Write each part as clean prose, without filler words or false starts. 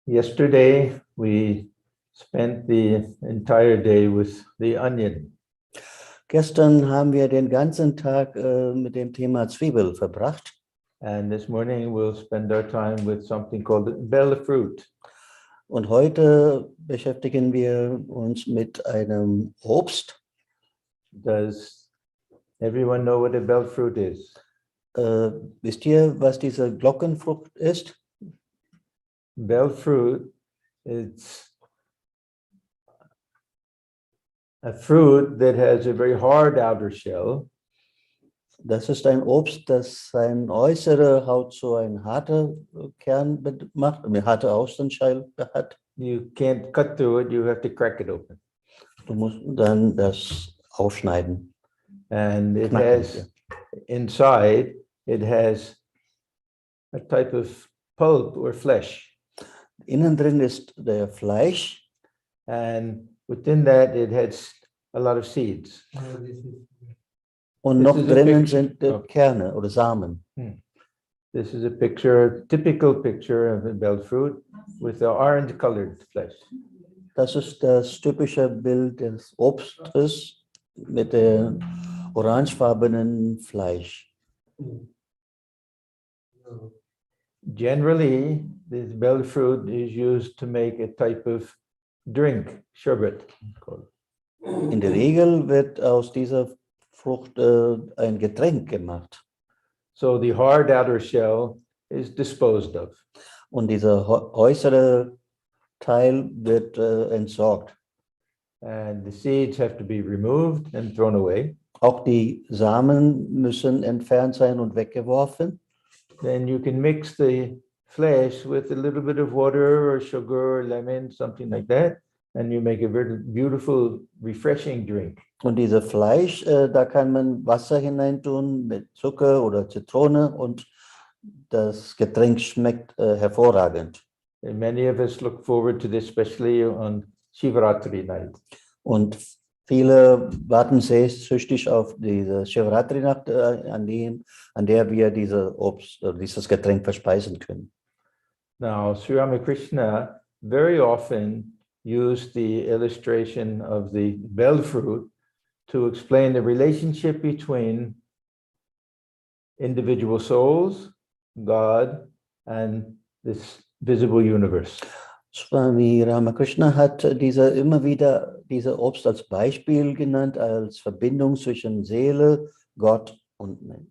Yesterday, we spent the entire day with the onion. Gestern haben wir den ganzen Tag mit dem Thema Zwiebel verbracht. And this morning, we'll spend our time with something called bell fruit. Und heute beschäftigen wir uns mit einem Obst. Does everyone know what a bell fruit is? Wisst ihr, was diese Glockenfrucht ist? Bell fruit, it's a fruit that has a very hard outer shell. Das ist ein Obst, das seine äußere Haut so ein harter Kern macht, eine harte Außenschale hat. You can't cut through it, you have to crack it open. Du musst dann das aufschneiden. And it Knacken, has, inside, it has a type of pulp or flesh. Innen drin ist der Fleisch. And within that, it has a lot of seeds. Und This noch is a drinnen picture- sind oh. Kerne oder Samen. This is a picture, typical picture of a bell fruit with the orange-colored flesh. Das ist das typische Bild des Obstes mit dem orangefarbenen Fleisch. Generally, this bell fruit is used to make a type of drink, sherbet. Called. In der Regel wird aus dieser Frucht ein Getränk gemacht. So the hard outer shell is disposed of. Und dieser äußere Teil wird entsorgt. And the seeds have to be removed and thrown away. Auch die Samen müssen entfernt sein und weggeworfen. Then you can mix the flesh with a little bit of water or sugar or lemon, something like that. And you make a very beautiful, refreshing drink. Und dieses Fleisch, da kann man Wasser hineintun mit Zucker oder Zitrone und das Getränk schmeckt hervorragend. And many of us look forward to this, especially on Shivaratri night. Und viele warten sehnsüchtig auf diese Shivaratri-Nacht, an der wir dieses Getränk verspeisen können. Now, Sri Ramakrishna very often used the illustration of the bell fruit to explain the relationship between individual souls, God, and this visible universe. Swami Ramakrishna hat immer wieder diese Obst als Beispiel genannt, als Verbindung zwischen Seele, Gott und Mensch.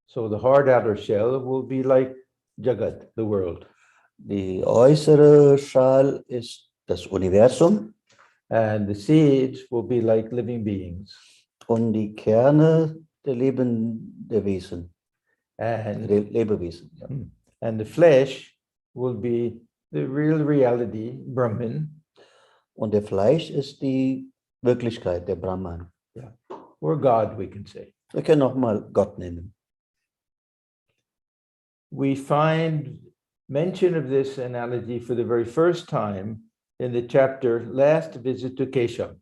So the hard outer shell will be like Jagat, the world. Die äußere Schale ist das Universum. And the seeds will be like living beings. Und die Kerne der Lebewesen. And, Lebewesen. Ja. and the flesh will be the real reality, Brahman. Und der Fleisch ist die Wirklichkeit, der Brahman. Or God, we can say. Wir können auch mal Gott nennen. We find mention of this analogy for the very first time in the chapter Last Visit to Keshav.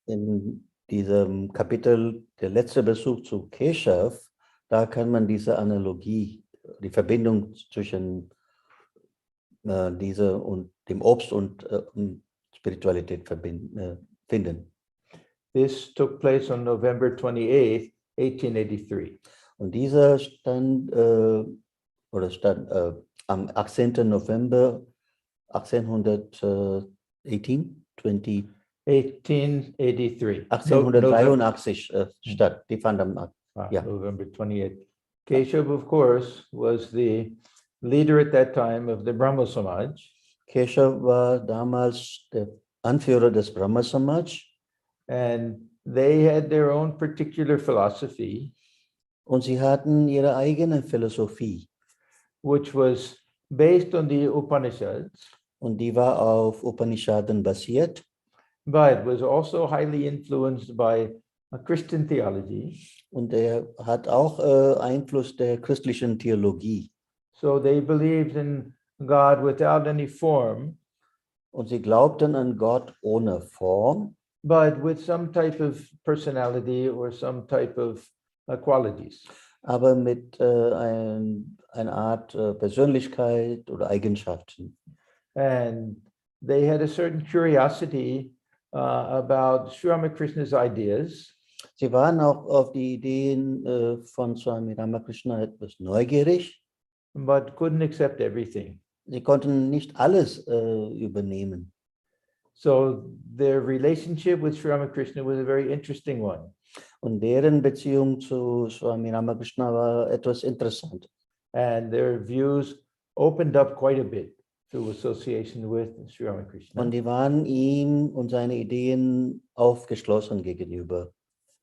In diesem Kapitel, der letzte Besuch zu Keshav, da kann man diese Analogie, die Verbindung zwischen dieser und dem Obst und Spiritualität finden. This took place on November 28th, 1883. Und dieser stand am 18. November 1883 statt. Die fand am November 28th. Keshav, of course, was the leader at that time of the Brahma Samaj. Keshav war damals der Anführer des Brahma Samaj. And they had their own particular philosophy. Und sie hatten ihre eigene Philosophie. Which was based on the Upanishads. Und die war auf Upanishaden basiert. But was also highly influenced by a Christian theology. Und er hat auch Einfluss der christlichen Theologie. So they believed in God without any form. Und sie glaubten an Gott ohne Form. But with some type of personality or some type of qualities. Aber mit einer Art Persönlichkeit oder Eigenschaften. And they had a certain curiosity about Sri Ramakrishna's ideas. Sie waren auch auf die Ideen von Swami Ramakrishna etwas neugierig. But couldn't accept everything. Sie konnten nicht alles übernehmen. So their relationship with Sri Ramakrishna was a very interesting one. Und deren Beziehung zu Swami Ramakrishna war etwas interessant. And their views opened up quite a bit through association with Sri Ramakrishna. Und die waren ihm und seine Ideen aufgeschlossen gegenüber.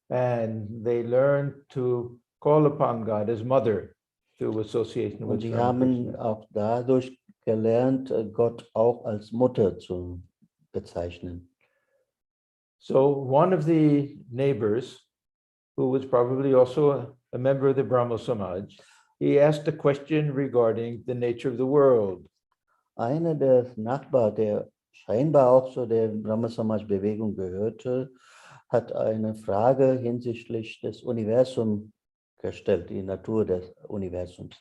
And they learned to call upon God as mother through association Und with sie Sri haben Ramakrishna. auch dadurch gelernt, Gott auch als Mutter zu bezeichnen. So one of the neighbors, who was probably also a member of the Brahmo Samaj, he asked a question regarding the nature of the world. Einer der Nachbarn, der scheinbar auch zu der Brahma Samaj Bewegung gehörte, hat eine Frage hinsichtlich des Universums gestellt, die Natur des Universums.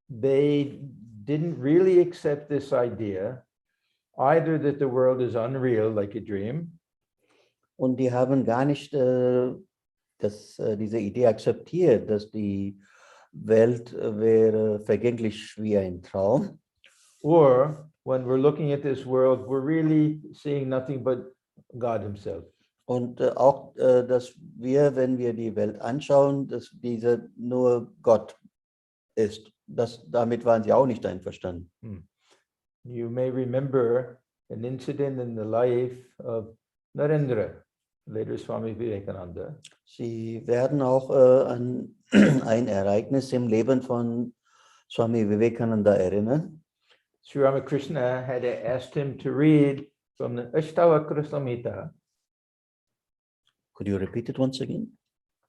They didn't really accept this idea, either that the world is unreal, like a dream, Und die haben gar nicht diese Idee akzeptiert, dass die Welt wäre vergänglich wie ein Traum. or when we're looking at this world, we're really seeing nothing but God himself. Und auch, dass wir, wenn wir die Welt anschauen, dass diese nur Gott ist. Damit waren sie auch nicht einverstanden. You may remember an incident in the life of Narendra, later Swami Vivekananda. Sie werden auch an ein Ereignis im Leben von Swami Vivekananda erinnern. Sri Ramakrishna had asked him to read from the Ashtavakra Samhita. Could you repeat it once again?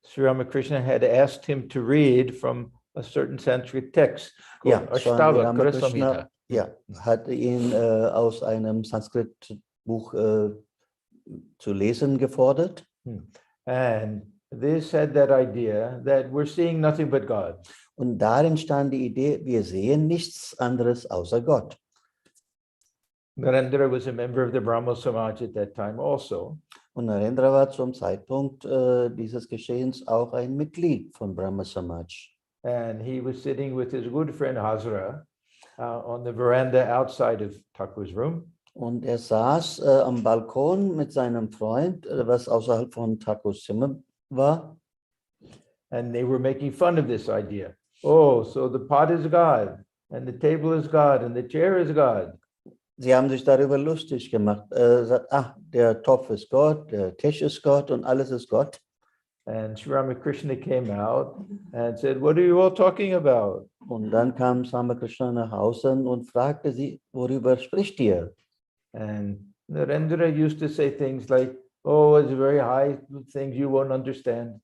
Sri Ramakrishna had asked him to read from a certain Sanskrit text called Ja, Swami Ashtavakra Ramakrishna Samhita. ja, hat ihn aus einem Sanskrit-Buch zu lesen gefordert. And this had that idea that we're seeing nothing but God. Und darin stand die Idee, wir sehen nichts anderes außer Gott. Narendra was a member of the Brahmo Samaj at that time also. Und Narendra war zum Zeitpunkt dieses Geschehens auch ein Mitglied von Brahma Samaj. And he was sitting with his good friend Hazra on the veranda outside of Thakur's room. Und er saß am Balkon mit seinem Freund, was außerhalb von Thakurs Zimmer war. And they were making fun of this idea. Oh, so the pot is God, and the table is God, and the chair is God. Sie haben sich darüber lustig gemacht. Sagt, der Topf ist Gott, der Tisch ist Gott und alles ist Gott. And Sri Ramakrishna came out and said, what are you all talking about? Und dann kam Ramakrishna nach Hause und fragte sie, worüber spricht ihr? And Narendra used to say things like, oh, it's very high things you won't understand.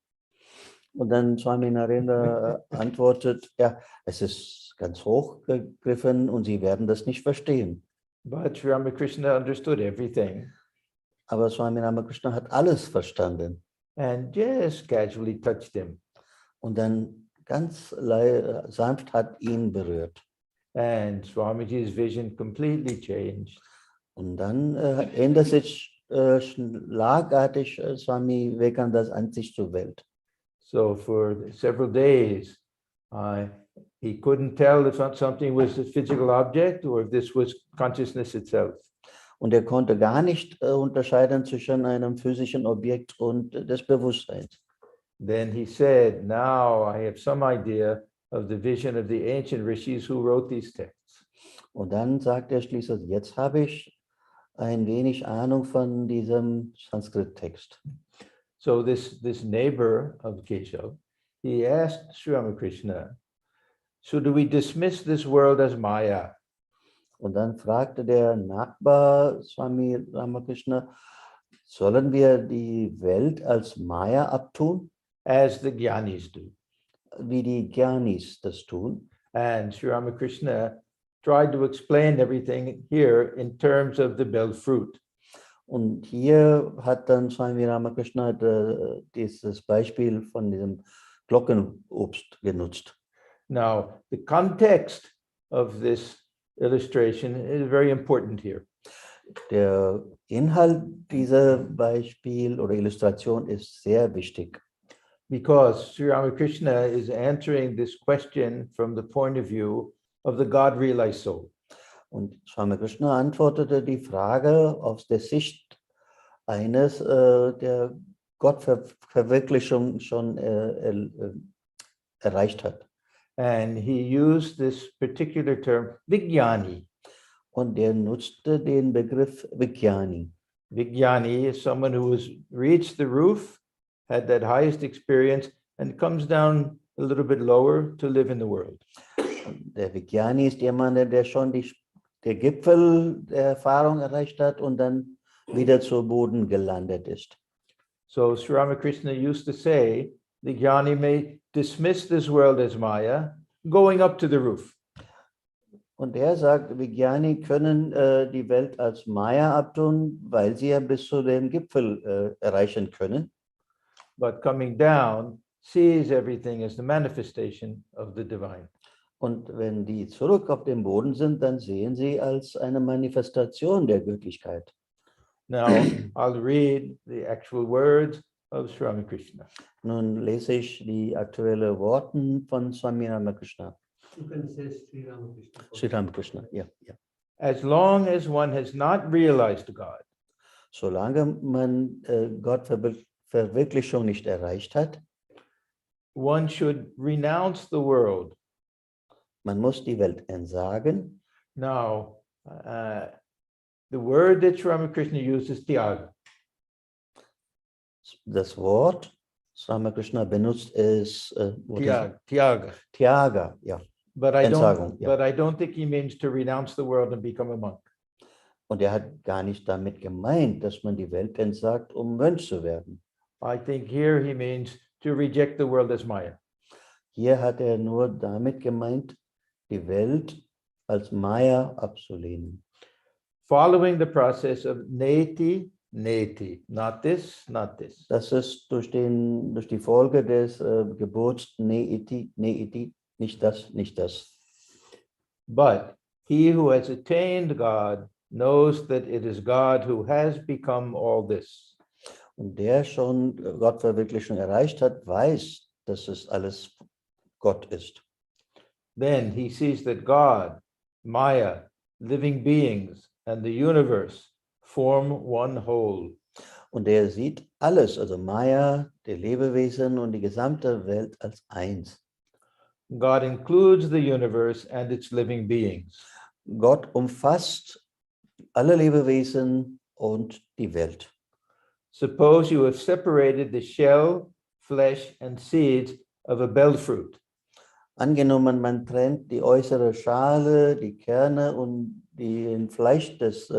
Und dann Swami Narendra antwortet, ja, es ist ganz hochgegriffen und Sie werden das nicht verstehen. But Sri Ramakrishna understood everything Aber Swami Ramakrishna hat alles verstanden and just casually touched him. und dann ganz sanft hat ihn berührt. And Swamiji's vision completely changed. Und dann ändert sich schlagartig Swami Vivekanandas Ansicht zur Welt. So for several days, he couldn't tell if something was a physical object or if this was consciousness itself. Und er konnte gar nicht unterscheiden zwischen einem physischen Objekt und des Bewusstseins. Then he said, now I have some idea of the vision of the ancient rishis who wrote these texts. Und dann sagt er schließlich, jetzt habe ich ein wenig Ahnung von diesem Sanskrit-Text. So this neighbor of Keshav, he asked Sri Ramakrishna, should we dismiss this world as Maya? Und dann fragte der Nachbar Swami Ramakrishna, sollen wir die Welt als Maya abtun, As the Gyanis do. wie die Gyanis das tun? And Sri Ramakrishna tried to explain everything here in terms of the bell fruit. Und hier hat dann Swami Ramakrishna dieses Beispiel von diesem Glockenobst genutzt. Now, the context of this illustration is very important here. Der Inhalt dieser Beispiel oder Illustration ist sehr wichtig, Because Sri Ramakrishna is answering this question from the point of view of the God-realized soul. und Swami Krishna antwortete die Frage aus der Sicht eines, der Gottverwirklichung schon erreicht hat. And he used this particular term, Vijnani. Und der nutzte den Begriff Vijnani. Vijnani is someone who has reached the roof, had that highest experience, and comes down a little bit lower to live in the world. Der Vijnani ist jemand, der schon der Gipfel der Erfahrung erreicht hat und dann wieder zu Boden gelandet ist. So Sri Ramakrishna used to say, the Jnani may dismiss this world as Maya, going up to the roof. Und er sagt, Vijnani können die Welt als Maya abtun, weil sie ja bis zu dem Gipfel erreichen können. But coming down sees everything as the manifestation of the divine. Und wenn die zurück auf dem Boden sind, dann sehen sie als eine Manifestation der Göttlichkeit. Now, I'll read the actual words of Sri Ramakrishna. Nun lese ich die aktuellen Worte von Swami Ramakrishna. You can say Sri Ramakrishna. Sri Ramakrishna, ja. As long as one has not realized God, Solange man Gottverwirklichung nicht erreicht hat, one should renounce the world. man muss die Welt entsagen. Now, the word that Sri Ramakrishna uses is tyaga. Das Wort, das Ramakrishna benutzt, ist Tyaga. Tyaga, ja. But I Entsagung, don't. ja. But I don't think he means to renounce the world and become a monk. Und er hat gar nicht damit gemeint, dass man die Welt entsagt, um Mönch zu werden. I think here he means to reject the world as Maya. Hier hat er nur damit gemeint, die Welt als Maya abzulehnen. Following the process of neti, neti, not this, not this. Das ist durch die Folge des Gebots Neiti, Neiti, nicht das, nicht das. But he who has attained God knows that it is God who has become all this. Und der schon Gottverwirklichung erreicht hat, weiß, dass es alles Gott ist. Then he sees that God, Maya, living beings, and the universe form one whole. Und er sieht alles, also Maya, die Lebewesen und die gesamte Welt als eins. God includes the universe and its living beings. Gott umfasst alle Lebewesen und die Welt. Suppose you have separated the shell, flesh, and seeds of a bell fruit. Angenommen, man trennt die äußere Schale, die Kerne und den Fleisch des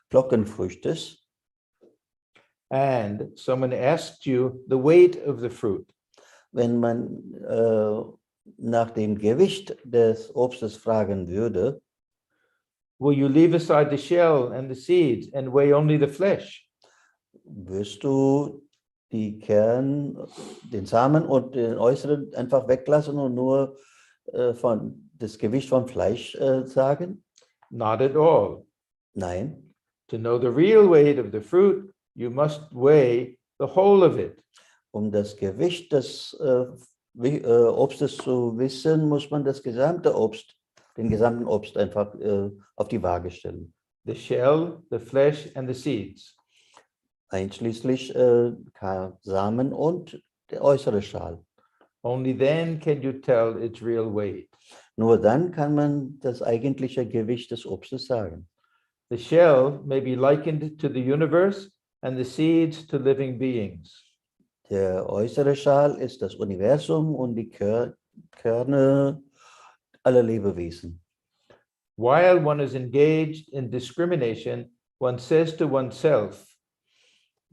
Glockenfrüchtes. And someone asked you the weight of the fruit. Wenn man nach dem Gewicht des Obstes fragen würde, Will you leave aside the shell and the seeds and weigh only the flesh? wirst du die den Samen und den Äußeren einfach weglassen und nur das Gewicht von Fleisch sagen? Not at all. Nein. To know the real weight of the fruit, you must weigh the whole of it. Um das Gewicht des Obstes zu wissen, muss man das gesamte Obst, den gesamten Obst einfach auf die Waage stellen. The shell, the flesh, and the seeds. Einschließlich Samen und der äußere Schal. Only then can you tell its real weight. Nur dann kann man das eigentliche Gewicht des Obstes sagen. The shell may be likened to the universe and the seeds to living beings. Der äußere Schal ist das Universum und die Kerne aller Lebewesen. While one is engaged in discrimination, one says to oneself,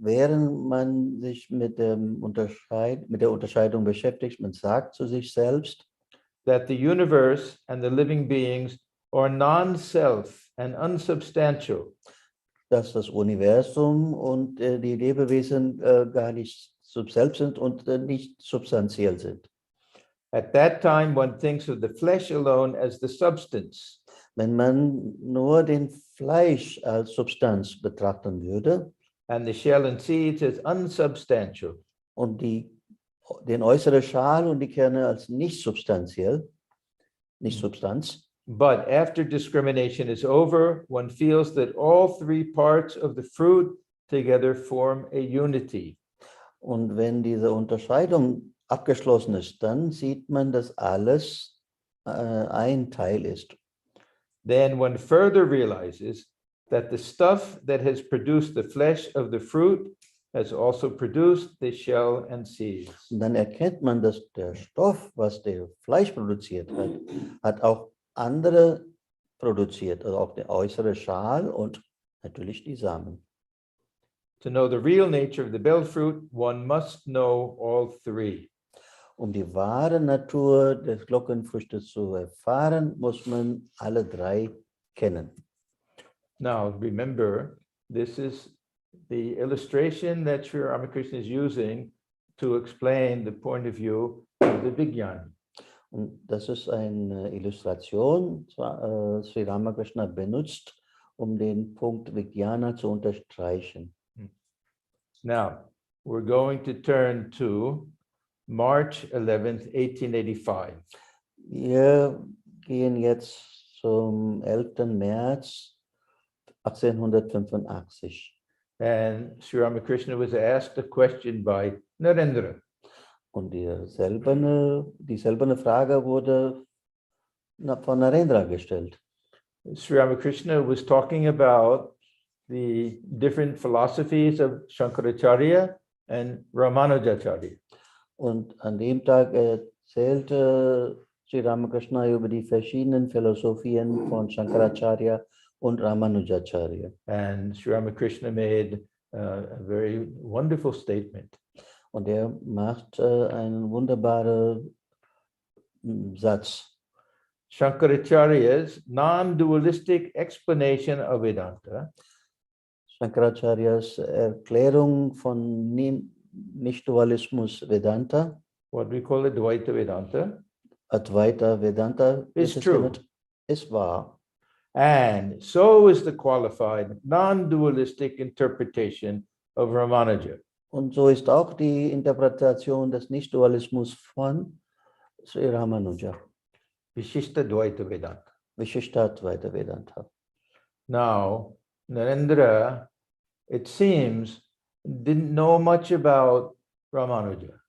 Während man sich mit der Unterscheidung beschäftigt, man sagt zu sich selbst, that the universe and the living beings are non-self and unsubstantial. dass das Universum und die Lebewesen gar nicht selbst sind und nicht substanziell sind. At that time, one thinks of the flesh alone as the substance. Wenn man nur den Fleisch als Substanz betrachten würde and the shell and seeds as unsubstantial, und den äußeren Schal und die Kerne als nicht substanziell, nicht Substanz, but after discrimination is over, one feels that all three parts of the fruit together form a unity. und wenn diese Unterscheidung abgeschlossen ist, dann sieht man, dass alles ein Teil ist. Then one further realizes that the stuff that has produced the flesh of the fruit has also produced the shell and seeds. Und dann erkennt man, dass der Stoff, was der Fleisch produziert hat, hat auch andere produziert, also auch der äußere Schal und natürlich die Samen. To know the real nature of the bell fruit, one must know all three. Um die wahre Natur des Glockenfrüchtes zu erfahren, muss man alle drei kennen. Now, remember, this is the illustration that Sri Ramakrishna is using to explain the point of view of the Vijnani. Und das ist eine Illustration, Sri Ramakrishna benutzt, um den Punkt Vijnana zu unterstreichen. Now, we're going to turn to March 11th, 1885. Wir gehen jetzt zum 11. März 1885. And Sri Ramakrishna was asked a question by Narendra. Und dieselbe Frage wurde von Narendra gestellt. Sri Ramakrishna was talking about the different philosophies of Shankaracharya and Ramanujacharya. Und an dem Tag erzählte Sri Ramakrishna über die verschiedenen Philosophien von Shankaracharya und Ramanujacharya. And Sri Ramakrishna made a very wonderful statement. Und er macht einen wunderbaren Satz. Shankaracharya's non-dualistic explanation of Vedanta Shankaracharyas Erklärung von Nicht-Dualismus Vedanta, what we call Advaita Vedanta, Advaita Vedanta, is true. Ist wahr. And so is the qualified non-dualistic interpretation of Ramanuja. Und so ist auch die Interpretation des Nicht-Dualismus von Sri Ramanuja, Vishishta Dvaita Vedanta. Vishishta-Advaita Vedanta. Now, Narendra, it seems, didn't know much about Ramanuja.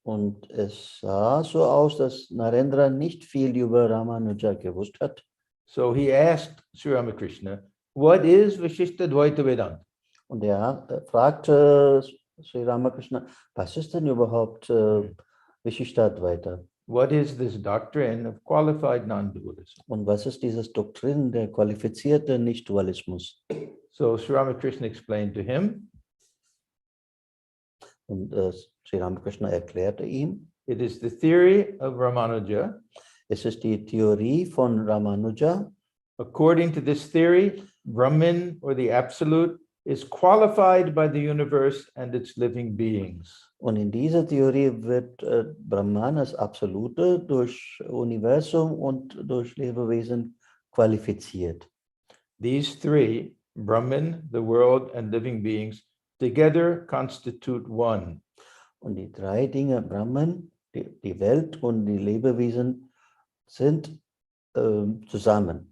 Und es sah so aus, dass Narendra nicht viel über Ramanuja gewusst hat. So he asked Sri Ramakrishna, what is Vishishta Dvaita Vedanta? Und er fragte Sri Ramakrishna, was ist denn überhaupt Vishishta-Advaita? What is this doctrine of qualified non-dualism? Und was ist dieses Doktrin der qualifizierten Nicht-Dualismus? So Sri Ramakrishna explained to him, Und Sri Ramakrishna erklärte ihm, it is the theory of Ramanuja. es ist die Theorie von Ramanuja. According to this theory, Brahman, or the Absolute, is qualified by the universe and its living beings. Und in dieser Theorie wird Brahman als Absolute durch Universum und durch Lebewesen qualifiziert. These three, Brahman, the world, and living beings, together constitute one. Und die drei Dinge, Brahman, die Welt und die Lebewesen, sind zusammen.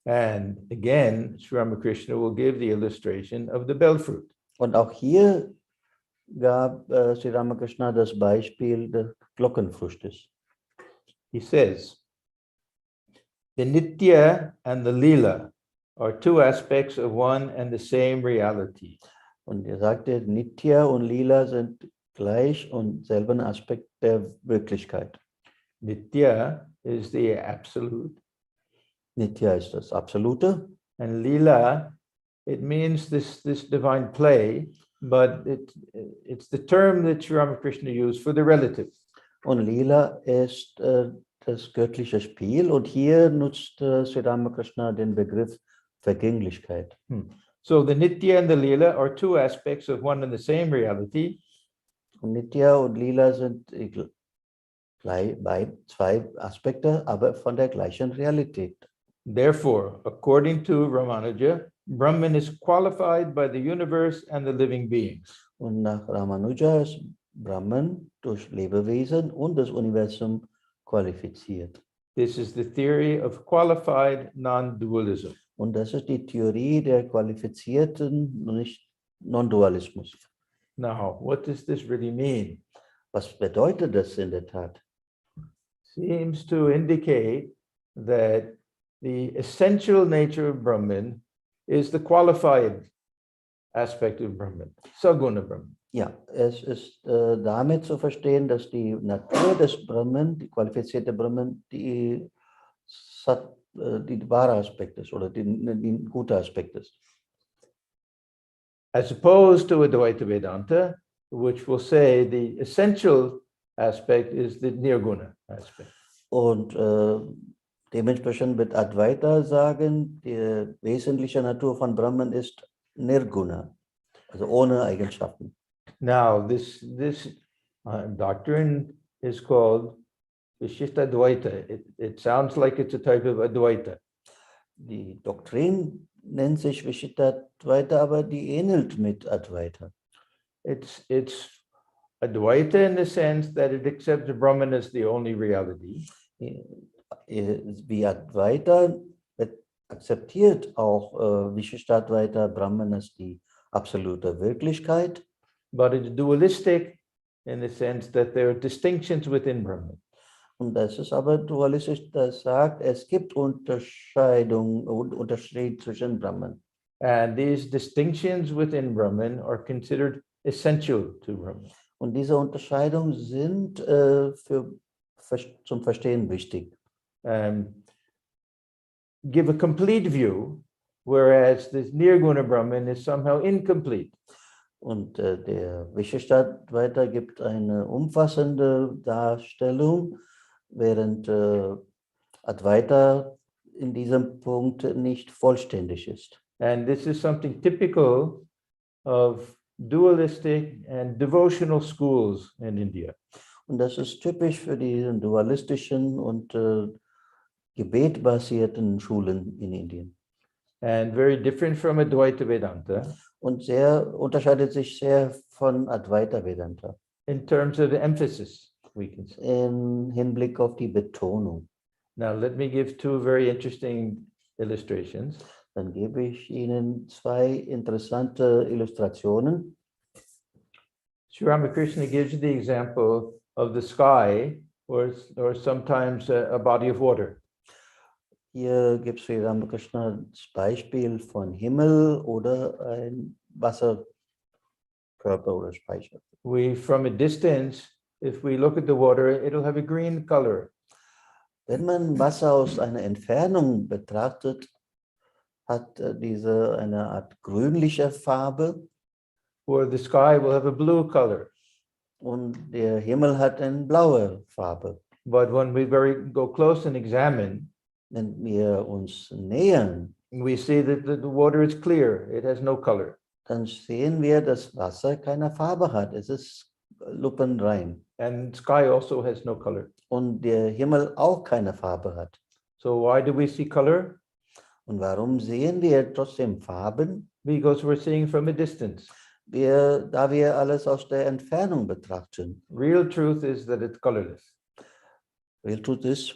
And again, Sri Ramakrishna will give the illustration of the bell fruit. Und auch hier gab Sri Ramakrishna das Beispiel des Glockenfrüchtes. He says, the Nitya and the Lila are two aspects of one and the same reality. Und er sagte, Nitya und Lila sind gleich und selben Aspekt der Wirklichkeit. Nitya is the absolute, Nitya ist das Absolute and Lila, it means this divine play, but it's the term that Sri Ramakrishna used for the relative. und Lila ist das göttliche Spiel und hier nutzt Sri Ramakrishna den Begriff Vergänglichkeit. So the Nitya and the Lila are two aspects of one and the same reality. Und Nitya und Lila sind zwei Aspekte, aber von der gleichen Realität. Therefore, according to Ramanuja, Brahman is qualified by the universe and the living beings. Und nach Ramanuja ist Brahman durch Lebewesen und das Universum qualifiziert. This is the theory of qualified non-dualism. Und das ist die Theorie der qualifizierten Non-Dualismus. Now, what does this really mean? Was bedeutet das in der Tat? Seems to indicate that the essential nature of Brahman is the qualified aspect of Brahman, Saguna Brahman. Ja, es ist damit zu verstehen, dass die Natur des Brahman, die qualifizierte Brahman, die wahre Aspekt ist oder die gute Aspekt ist. As opposed to Advaita Vedanta, which will say the essential aspect is the Nirguna aspect. Und dementsprechend wird Advaita sagen, die wesentliche Natur von Brahman ist Nirguna, also ohne Eigenschaften. Now, this doctrine is called Vishishta Advaita. It sounds like it's a type of Advaita. Die Doktrin nennt sich Vishishta Advaita, aber die ähnelt mit Advaita. It's Advaita in the sense that it accepts Brahman as the only reality. Wie Advaita akzeptiert auch Vishishta Advaita Brahman als die absolute Wirklichkeit. But it's dualistic in the sense that there are distinctions within Brahman. Und das ist aber dualistisch, das sagt, es gibt Unterscheidung und Unterschied zwischen Brahman. And these distinctions within Brahman are considered essential to Brahman. Und diese Unterscheidungen sind zum Verstehen wichtig. Give a complete view, whereas this Nirguna Brahman is somehow incomplete. Und der Vishishta Advaita gibt eine umfassende Darstellung, während Advaita in diesem Punkt nicht vollständig ist. And this is something typical of dualistic and devotional schools in India. Und das ist typisch für die dualistischen und gebetbasierten Schulen in Indien. And very different from Advaita Vedanta Und unterscheidet sich sehr von Advaita Vedanta in terms of emphasis, we can say. im Hinblick auf die Betonung. Now, let me give two very interesting illustrations. Dann gebe ich Ihnen zwei interessante Illustrationen. Sri Ramakrishna gives you the example of the sky or sometimes a body of water. Hier gibt Sri Ramakrishna das Beispiel von Himmel oder ein Wasserkörper oder Speicher. From a distance, if we look at the water, it'll have a green color. Wenn man Wasser aus einer Entfernung betrachtet, hat diese eine Art grünliche Farbe. Or the sky will have a blue color. Und der Himmel hat eine blaue Farbe. But when we go close and examine, Wenn wir uns nähern, we see that the water is clear. It has no color. dann sehen wir, dass Wasser keine Farbe hat. Es ist lupenrein. And sky also has no color. Und der Himmel auch keine Farbe hat. So why do we see color? Und warum sehen wir trotzdem Farben? Because we're seeing from a distance. Da wir alles aus der Entfernung betrachten. Real truth is that it's colorless. Real truth is,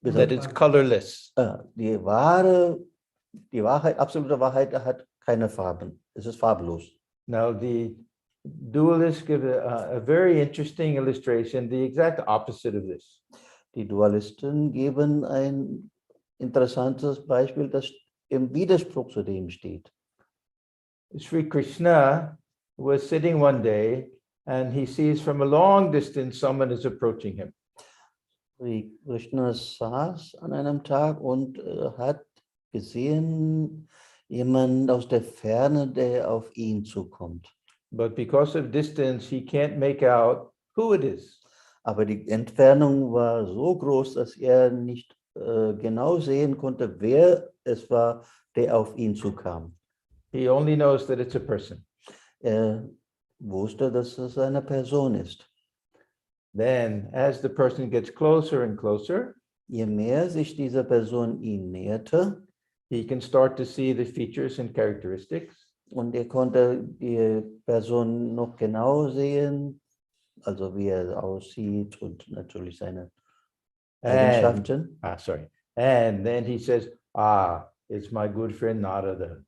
That it's colorless. die Wahrheit, absolute Wahrheit hat keine Farben. Es ist farblos. Now, the dualists give a very interesting illustration, the exact opposite of this. Die Dualisten geben ein interessantes Beispiel, das im Widerspruch zu dem steht. Sri Krishna was sitting one day and he sees from a long distance someone is approaching him. Sri Krishna saß an einem Tag und hat gesehen, jemand aus der Ferne, der auf ihn zukommt. But because of distance, he can't make out who it is. Aber die Entfernung war so groß, dass er nicht genau sehen konnte, wer es war, der auf ihn zukam. He only knows that it's a person. Er wusste, dass es eine Person ist. Then, as the person gets closer and closer, Je mehr sich diese Person ihm näherte he can start to see the features and characteristics. und er konnte die Person noch genau sehen, also wie er aussieht und natürlich seine And, Eigenschaften. and then he says, it's my good friend Narada.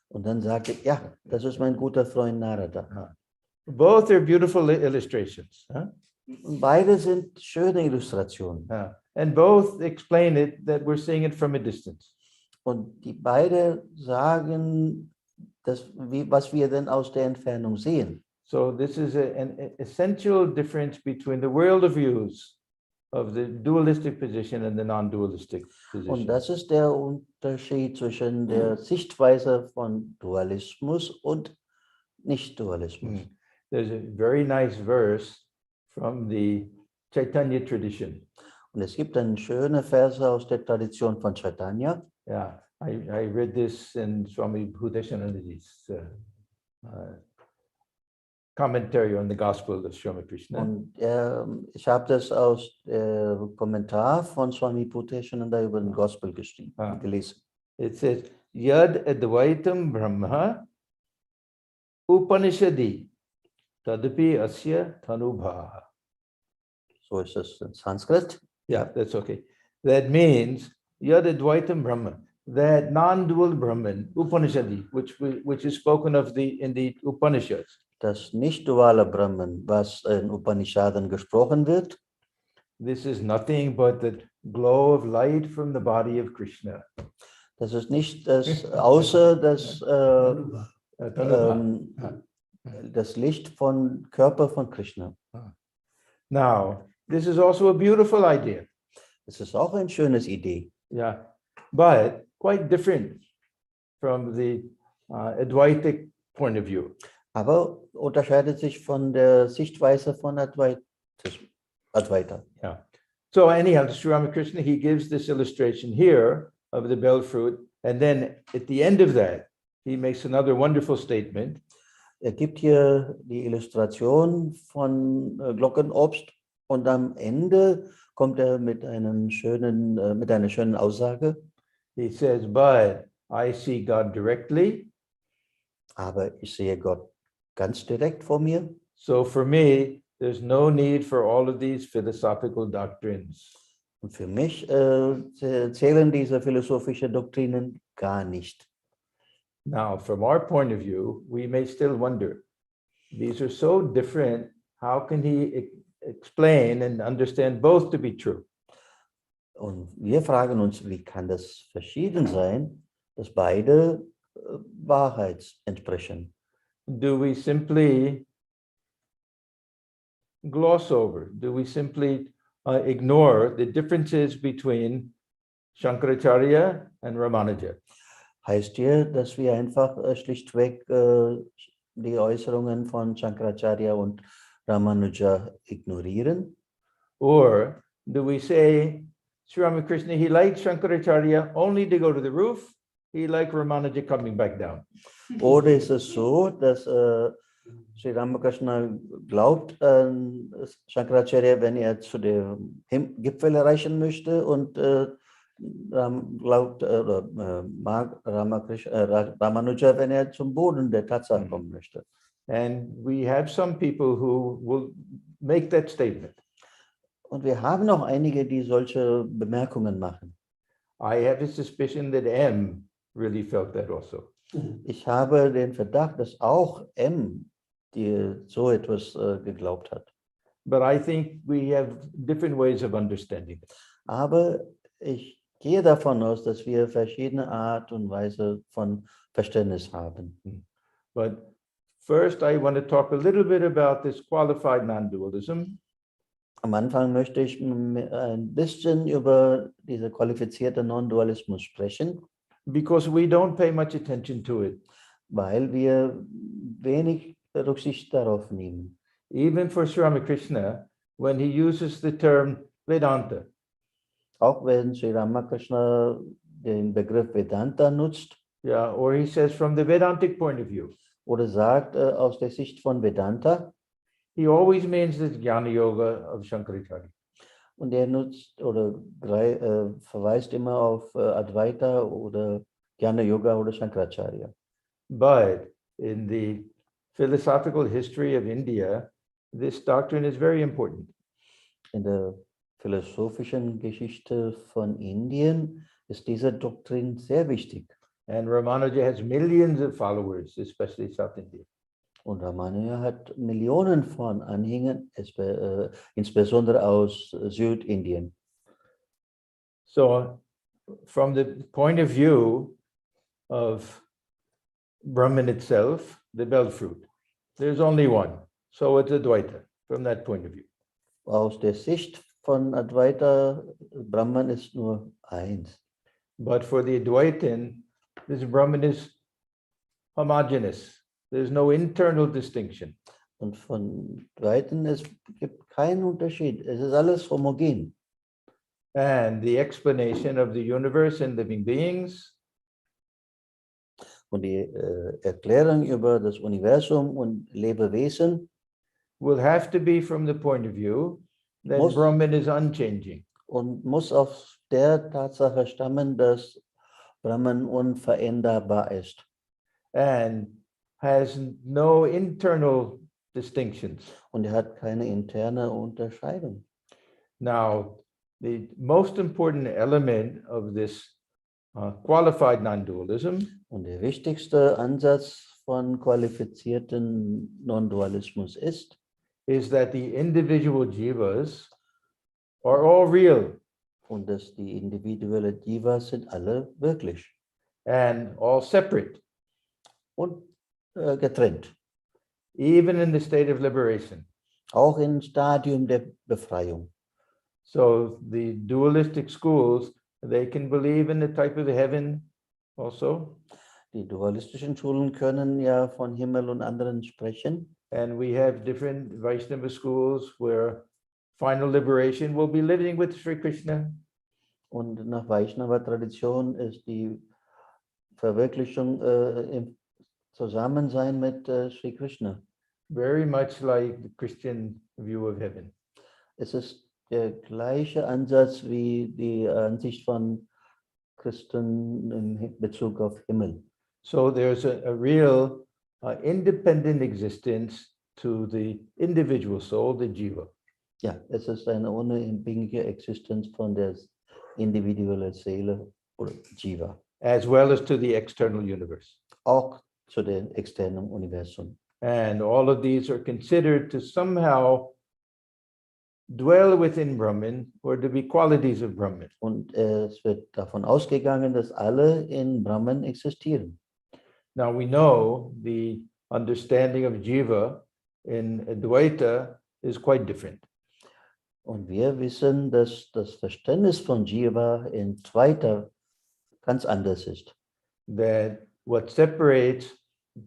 Und dann sagte er, ja, das ist mein guter Freund Narada. Both are beautiful illustrations. Huh? Und beide sind schöne Illustrationen. And both explain it that we're seeing it from a distance. Und die beide sagen, was wir denn aus der Entfernung sehen. So this is an essential difference between the world of views of the dualistic position and the non-dualistic Und position. das ist der Unterschied zwischen der Sichtweise von Dualismus und Nicht-Dualismus. There's a very nice verse from the Chaitanya tradition. Und es gibt dann schöne Verse aus der Tradition von Chaitanya. Yeah, I read this in Swami Atma-jnana-nanda's commentary on the Gospel of Swami Krishna. Und ich habe das aus dem Kommentar von Swami Atma-jnana-nanda über den Gospel gelesen. It says, Yad Advaitam Brahma Upanishadi Tadapi Asya Tanubha. So ist es in Sanskrit. Yeah, that's okay. That means Yad Advaitam Brahma, that non-dual Brahman, Upanishadi, which is spoken of in the Upanishads. Das nicht-duale Brahman, was in Upanishaden gesprochen wird, This is nothing but the glow of light from the body of Krishna. das ist nicht das, außer das, das Licht von Körper von Krishna. Now, this is also a beautiful idea. Das ist auch eine schöne Idee. Yeah, but quite different from the Advaitic point of view. Aber unterscheidet sich von der Sichtweise von Advaita. Yeah. So anyhow, Sri Ramakrishna, he gives this illustration here of the bell fruit. And then at the end of that, he makes another wonderful statement. Gibt hier die Illustration von Glockenobst und am Ende kommt mit einer schönen Aussage. He says, but I see God directly. Aber ich sehe Gott ganz direkt vor mir. So for me, there's no need for all of these philosophical doctrines. Und für mich zählen diese philosophischen Doktrinen gar nicht. Now, from our point of view, we may still wonder, these are so different, how can he explain and understand both to be true? Und wir fragen uns, wie kann das verschieden sein, dass beide Wahrheit entsprechen? Do we simply gloss over? Do we simply ignore the differences between Shankaracharya and Ramanuja? Heißt hier, dass wir einfach schlichtweg die Äußerungen von Shankaracharya und Ramanuja ignorieren? Or do we say, Sri Ramakrishna, he liked Shankaracharya only to go to the roof, he liked Ramanuja coming back down? Oder ist es so, dass Sri Ramakrishna glaubt an Shankaracharya, wenn er zu dem Gipfel erreichen möchte, und glaubt mag Ramanuja, wenn er zum Boden der Tatsachen kommen möchte. And we have some people who will make that statement. Und wir haben noch einige, die solche Bemerkungen machen. I have a suspicion that M really felt that also. Ich habe den Verdacht, dass auch M so etwas geglaubt hat. But I think we have different ways of understanding it. Aber ich gehe davon aus, dass wir verschiedene Art und Weise von Verständnis haben. But first, I want to talk a little bit about this qualified non-dualism. Am Anfang möchte ich ein bisschen über diese qualifizierte Non-Dualismus sprechen, because we don't pay much attention to it. Weil wir wenig Rücksicht darauf nehmen. Even for Sri Ramakrishna, when he uses the term Vedanta. Auch wenn Sri Ramakrishna den Begriff Vedanta nutzt. Yeah, or he says from the Vedantic point of view. Oder sagt aus der Sicht von Vedanta. He always means the Jnana Yoga of Shankaracharya. Und er nutzt oder verweist immer auf Advaita oder Jnana Yoga oder Shankaracharya. But in the philosophical history of India, this doctrine is very important. In der philosophischen Geschichte von Indien ist diese Doktrin sehr wichtig. And Ramanuja has millions of followers, especially South India. Und Ramanuja hat Millionen von Anhängern, insbesondere aus Südindien. So, from the point of view of Brahman itself, the belt fruit, there's only one. So it's Advaita from that point of view. Aus der Sicht von Advaita, Brahman ist nur eins. But for the Advaitin, this Brahman is homogeneous. There's no internal distinction. Und von Advaiten, es gibt keinen Unterschied. Es ist alles homogen. And the explanation of the universe and living beings Und die Erklärung über das Universum und Lebewesen will have to be from the point of view that Most- Brahman is unchanging. und muss auf der Tatsache stammen, dass Brahman unveränderbar ist And has no internal distinctions. und er hat keine interne Unterscheidung. Now, the most important element of this qualified non-dualism Und der wichtigste Ansatz von qualifizierten Non-Dualismus is that the individual jivas are all real und dass die individuellen Jivas sind alle wirklich and all separate, und getrennt. even in the state of liberation. Auch im Stadium der Befreiung. So the dualistic schools, they can believe in the type of heaven also. Die dualistischen Schulen können ja von Himmel und anderen sprechen. And we have different Vaishnava schools where final liberation will be living with Sri Krishna. Und nach Vaishnava-Tradition ist die Verwirklichung im Zusammensein mit Sri Krishna. Very much like the Christian view of heaven. Es ist der gleiche Ansatz wie die Ansicht von Christen in Bezug auf Himmel. So there's a real independent existence to the individual soul, the jiva. Ja, es ist eine unabhängige Existenz von der individuellen Seele oder Jiva, as well as to the external universe. auch zu dem externen Universum. And all of these are considered to somehow dwell within Brahman or to be qualities of Brahman. Und es wird davon ausgegangen, dass alle in Brahman existieren. Now we know the understanding of jiva in Advaita is quite different. Und wir wissen, dass das Verständnis von Jiva in Zweiter ganz anders ist. That what separates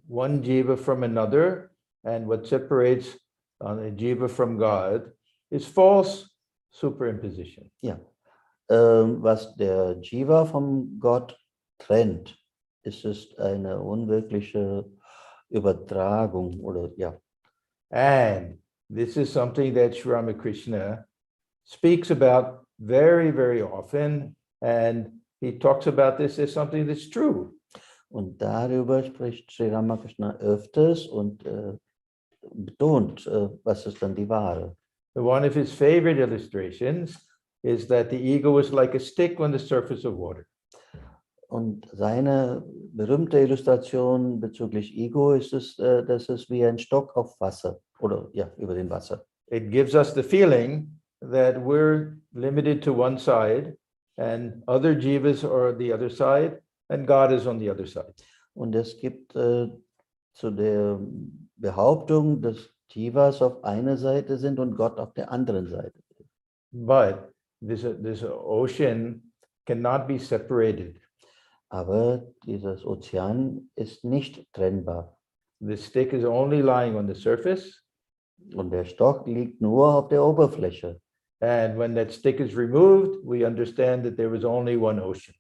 one jiva from another and what separates a jiva from God is false superimposition. Ja, was der Jiva vom Gott trennt, ist eine unwirkliche Übertragung oder ja. And this is something that Sri Ramakrishna speaks about very, very often. And he talks about this as something that's true. Und darüber spricht Sri Ramakrishna öfters und betont, was ist dann die Wahre. One of his favorite illustrations is that the ego is like a stick on the surface of water. Und seine berühmte Illustration bezüglich Ego ist es, dass es wie ein Stock auf Wasser oder ja, über dem Wasser. It gives us the feeling that we're limited to one side and other jivas are the other side and God is on the other side. Und es gibt zu der Behauptung, dass Jivas auf einer Seite sind und Gott auf der anderen Seite. But this ocean cannot be separated. Aber dieses Ozean ist nicht trennbar. The stick is only lying on the surface. Und der Stock liegt nur auf der Oberfläche. And when that stick is removed, we understand that there was only one ocean.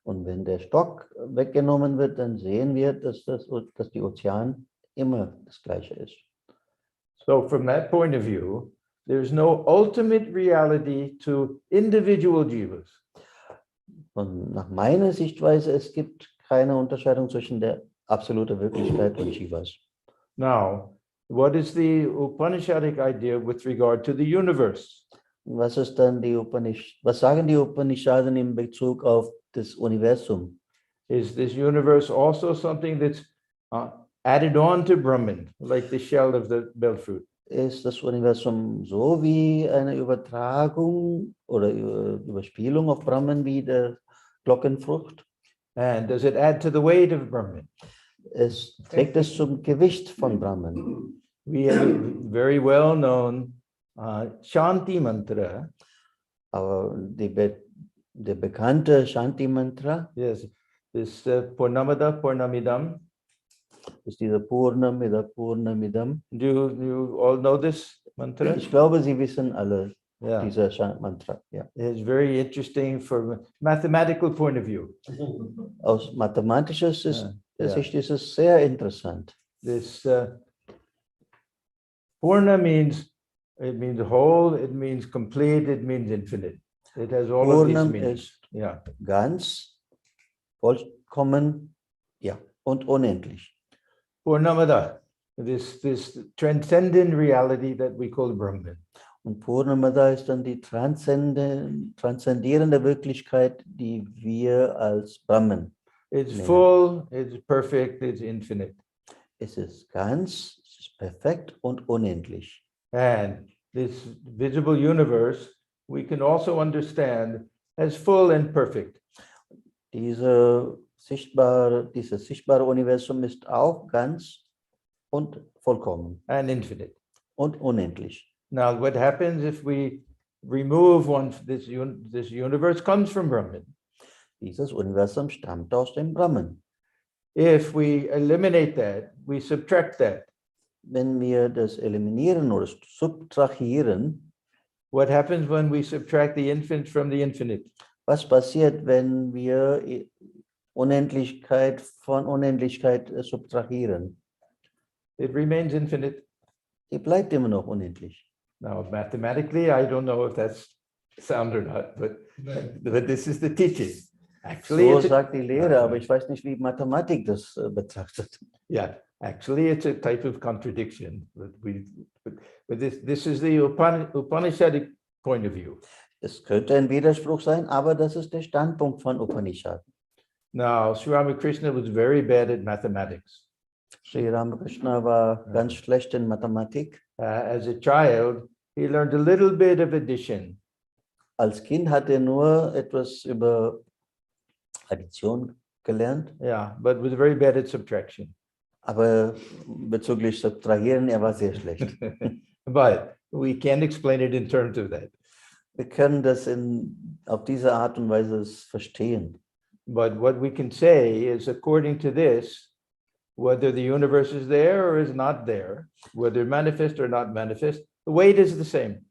Und wenn der Stock weggenommen wird, dann sehen wir, dass die Ozean immer das Gleiche ist. So from that point of view, there's no ultimate reality to individual jivas. Und nach meiner Sichtweise, es gibt keine Unterscheidung zwischen der absoluten Wirklichkeit und Jivas. Now, what is the Upanishadic idea with regard to the universe? Was ist dann was sagen die Upanishaden in Bezug auf das Universum? Is this universe also something that's added on to Brahman, like the shell of the bell fruit? Ist das Universum so wie eine Übertragung oder Überspielung auf Brahman wie der Glockenfrucht? And does it add to the weight of Brahman? Trägt es zum Gewicht von Brahman? We have a very well known Shanti mantra. Aber der bekannte Shanti Mantra Yes, this Purnamada Purnamidam. ist dieser Purnamida Purnamidam. Do you all know this mantra? Ich glaube, Sie wissen alle Yeah, dieser Mantra. Ja. it's very interesting from a mathematical point of view. Aus mathematischer Ja. Sicht ist es sehr interessant. This Purna means whole, it means complete, it means infinite. It has all of these Purnam meanings. ist Yeah. ganz, vollkommen, ja, und unendlich. Purnamada, this transcendent reality that we call Brahman. Und Purnamada ist dann die transzendierende Wirklichkeit, die wir als Brahman. It's Yeah. full, it's perfect, it's infinite. Es ist ganz, es ist perfekt und unendlich. And this visible universe, we can also understand as full and perfect. Dieses sichtbare Universum ist auch ganz und vollkommen And infinite. und unendlich. Now, what happens if we remove this universe comes from Brahman? Dieses Universum stammt aus dem Brahman. If we eliminate that, we subtract that. Wenn wir das eliminieren oder subtrahieren, What happens when we subtract the infinite from the infinite? was passiert, wenn wir Unendlichkeit von Unendlichkeit subtrahieren? It remains infinite. Die bleibt immer noch unendlich. Now, mathematically, I don't know if that's sound or not, but this is the teaching. Actually, So it's sagt die Lehre, aber ich weiß nicht, wie Mathematik das betrachtet. yeah, actually, it's a type of contradiction. But this is the Upanishadic point of view. Es könnte ein Widerspruch sein, aber das ist der Standpunkt von Upanishad. Now, Sri Ramakrishna was very bad at mathematics. Sri Ramakrishna war ganz schlecht in Mathematik. As a child, he learned a little bit of addition. Als Kind hat er nur etwas über Addition gelernt, Yeah, but was very bad at subtraction. aber bezüglich Subtrahieren, er war sehr schlecht. But we can't explain it in terms of that. Wir können das auf diese Art und Weise verstehen. But what we can say is, according to this, whether the universe is there or is not there, whether manifest or not manifest, the weight is the same.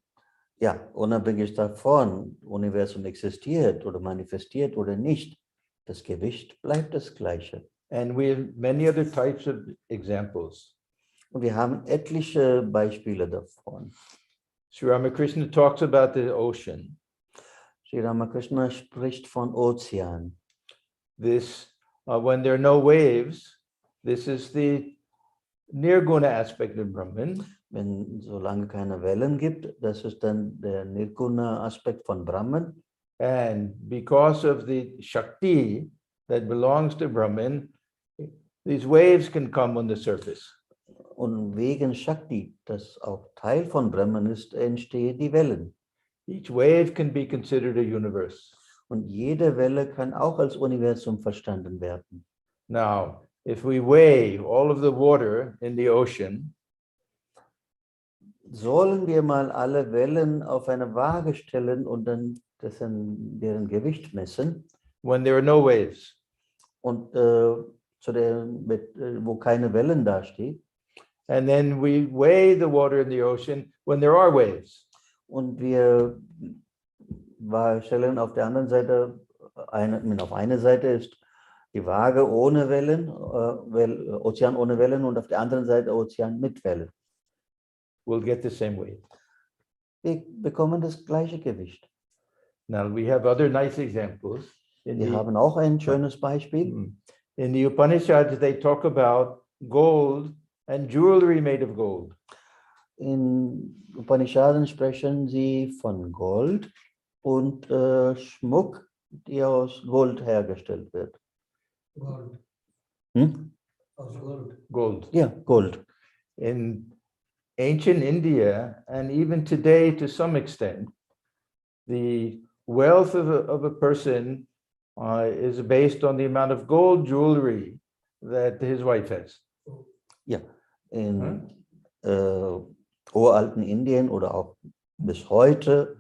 Ja, unabhängig davon, Universum existiert oder manifestiert oder nicht, das Gewicht bleibt das gleiche. And we have many other types of examples. Und wir haben etliche Beispiele davon. Sri Ramakrishna talks about the ocean. Sri Ramakrishna spricht von Ozean. This, when there are no waves, this is the Nirguna aspect of Brahman. Solange keine Wellen gibt, das ist dann der Nirguna-Aspekt von Brahman. And because of the Shakti that belongs to Brahman, these waves can come on the surface. Und wegen Shakti, das auch Teil von Brahman ist, entstehen die Wellen. Each wave can be considered a universe. Und jede Welle kann auch als Universum verstanden werden. Now, if we weigh all of the water in the ocean, sollen wir mal alle Wellen auf eine Waage stellen und dann deren Gewicht messen? when there are no waves, Und wo keine Wellen dastehen. and then we weigh the water in the ocean when there are waves. Und wir stellen auf der anderen Seite, auf einer Seite ist die Waage ohne Wellen, Ozean ohne Wellen und auf der anderen Seite Ozean mit Wellen. We'll get the same weight. bekommen das gleiche Gewicht. Now we have other nice examples. Wir haben auch ein schönes Beispiel. In the Upanishads, they talk about gold and jewelry made of gold. In Upanishaden sprechen sie von Gold und Schmuck, die aus Gold hergestellt wird. Gold. Hm? Aus Gold. Gold. Ja, Gold. In ancient India, and even today to some extent, the wealth of a person is based on the amount of gold jewelry that his wife has. Ja, in uralten Indien oder auch bis heute,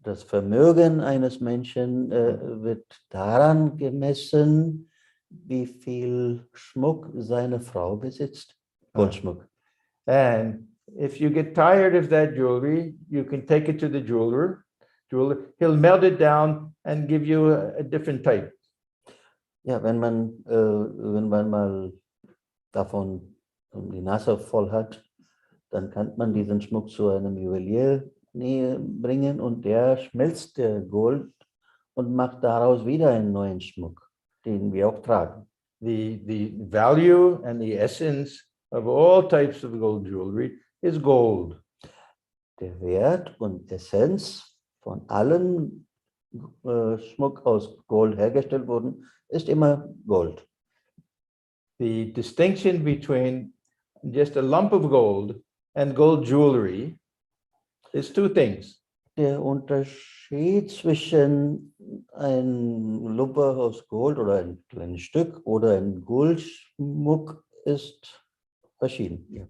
das Vermögen eines Menschen wird daran gemessen, wie viel Schmuck seine Frau besitzt. Goldschmuck. And if you get tired of that jewelry, you can take it to the jeweler. He'll melt it down and give you a different type. Ja, wenn man mal davon die Nase voll hat, dann kann man diesen Schmuck zu einem Juwelier bringen und der schmelzt der Gold und macht daraus wieder einen neuen Schmuck, den wir auch tragen. The value and the essence of all types of gold jewelry is gold. Der Wert und Essenz von allen Schmuck aus Gold hergestellt wurden, ist immer Gold. The distinction between just a lump of gold and gold jewelry is two things. Der Unterschied zwischen ein Lumpe aus Gold oder ein kleines Stück oder ein Goldschmuck ist verschieden. Ja.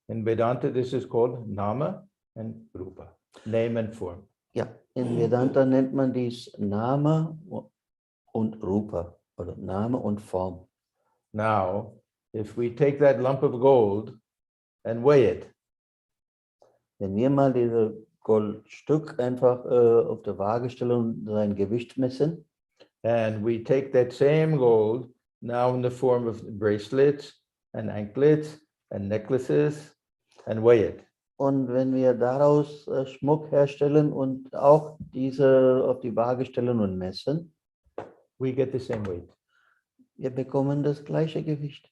In Vedanta, this is called nama and rupa, name and form. Ja, in Vedanta nennt man dies Name und Rupa oder Name und Form. Now, if we take that lump of gold and weigh it, Wenn wir mal dieses Goldstück einfach auf der Waage stellen und sein Gewicht messen, and we take that same gold now in the form of bracelets and anklets and necklaces and weigh it. und wenn wir daraus Schmuck herstellen und auch diese auf die Waage stellen und messen, We get the same weight. wir bekommen das gleiche Gewicht.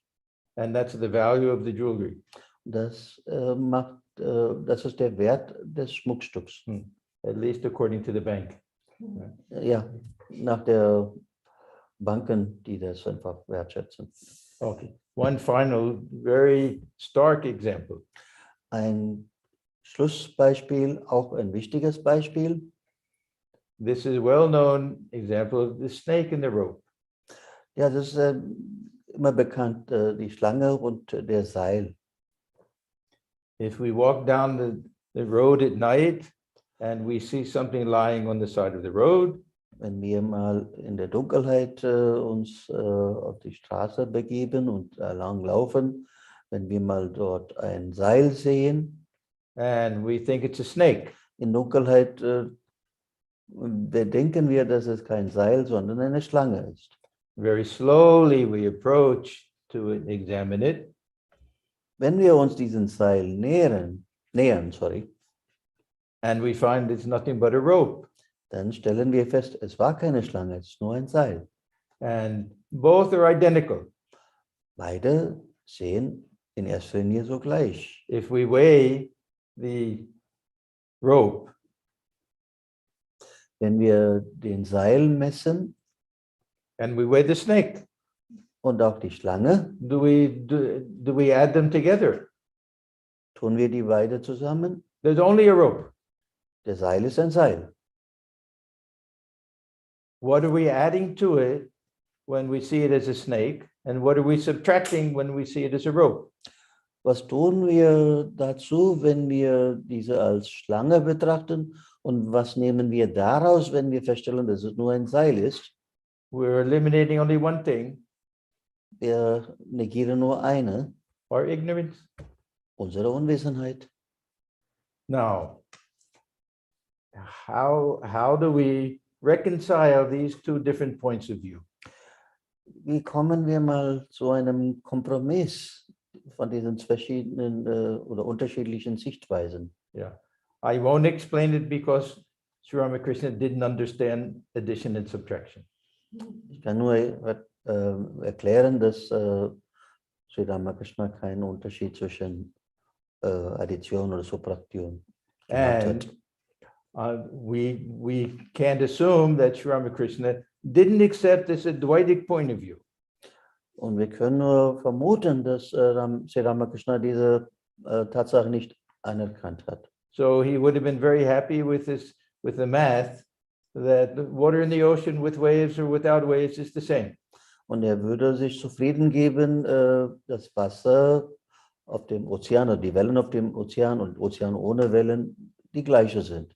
And that's the value of the jewelry. Das das ist der Wert des Schmuckstücks. At least according to the bank. Ja, nach der Banken, die das einfach wertschätzen. Okay. One final, very stark example. Ein Schlussbeispiel, auch ein wichtiges Beispiel. This is a well-known example of the snake and the rope. Ja, das ist immer bekannt, die Schlange und der Seil. If we walk down the road at night and we see something lying on the side of the road, Wenn wir mal in der Dunkelheit uns auf die Straße begeben und lang laufen, wenn wir mal dort ein Seil sehen, and we think it's a snake, in Dunkelheit denken wir, dass es kein Seil, sondern eine Schlange ist. very slowly we approach to examine it, Wenn wir uns diesem Seil nähern, and we find it's nothing but a rope. dann stellen wir fest, es war keine Schlange, es ist nur ein Seil. And both are identical. Beide sehen in erster Linie so gleich. If we weigh the rope, Wenn wir den Seil messen and we weigh the snake, und auch die Schlange, do we add them together? tun wir die beide zusammen. There's only a rope. Der Seil ist ein Seil. What are we adding to it when we see it as a snake? And what are we subtracting when we see it as a rope? Was tun wir dazu, wenn wir diese als Schlange betrachten? Und was nehmen wir daraus, wenn wir feststellen, dass es nur ein Seil ist? We're eliminating only one thing, Wir negieren nur eine, our ignorance. unsere Unwissenheit. Now, how do we reconcile these two different points of view? Wie kommen wir mal zu einem Kompromiss von diesen verschiedenen oder unterschiedlichen Sichtweisen? Yeah, I won't explain it because Sri Ramakrishna didn't understand addition and subtraction. Ich kann nur erklären, dass Sri Ramakrishna keinen Unterschied zwischen Addition oder Subtraktion gemacht hat. And we can't assume that Sri Ramakrishna didn't accept this Advaitic point of view. Und wir können nur vermuten, dass Sri Ramakrishna diese Tatsache nicht anerkannt hat. So he would have been very happy with the math that water in the ocean with waves or without waves is the same. Und er würde sich zufrieden geben, das Wasser auf dem Ozean oder die Wellen auf dem Ozean und Ozean ohne Wellen die gleiche sind.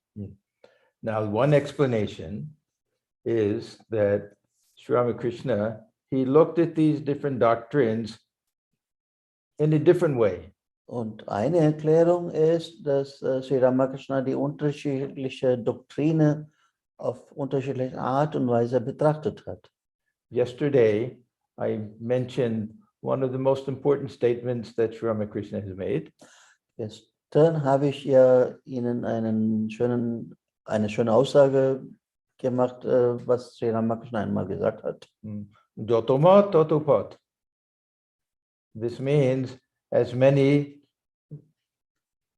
Now, one explanation is that Sri Ramakrishna, he looked at these different doctrines in a different way. Und eine Erklärung ist, dass Sri Ramakrishna die unterschiedliche Doktrine auf unterschiedliche Art und Weise betrachtet hat. Yesterday, I mentioned one of the most important statements that Sri Ramakrishna has made. Gestern habe ich ja Ihnen eine schöne Aussage gemacht, was Sri Ramakrishna einmal gesagt hat. Jotomat totopat. This means as many,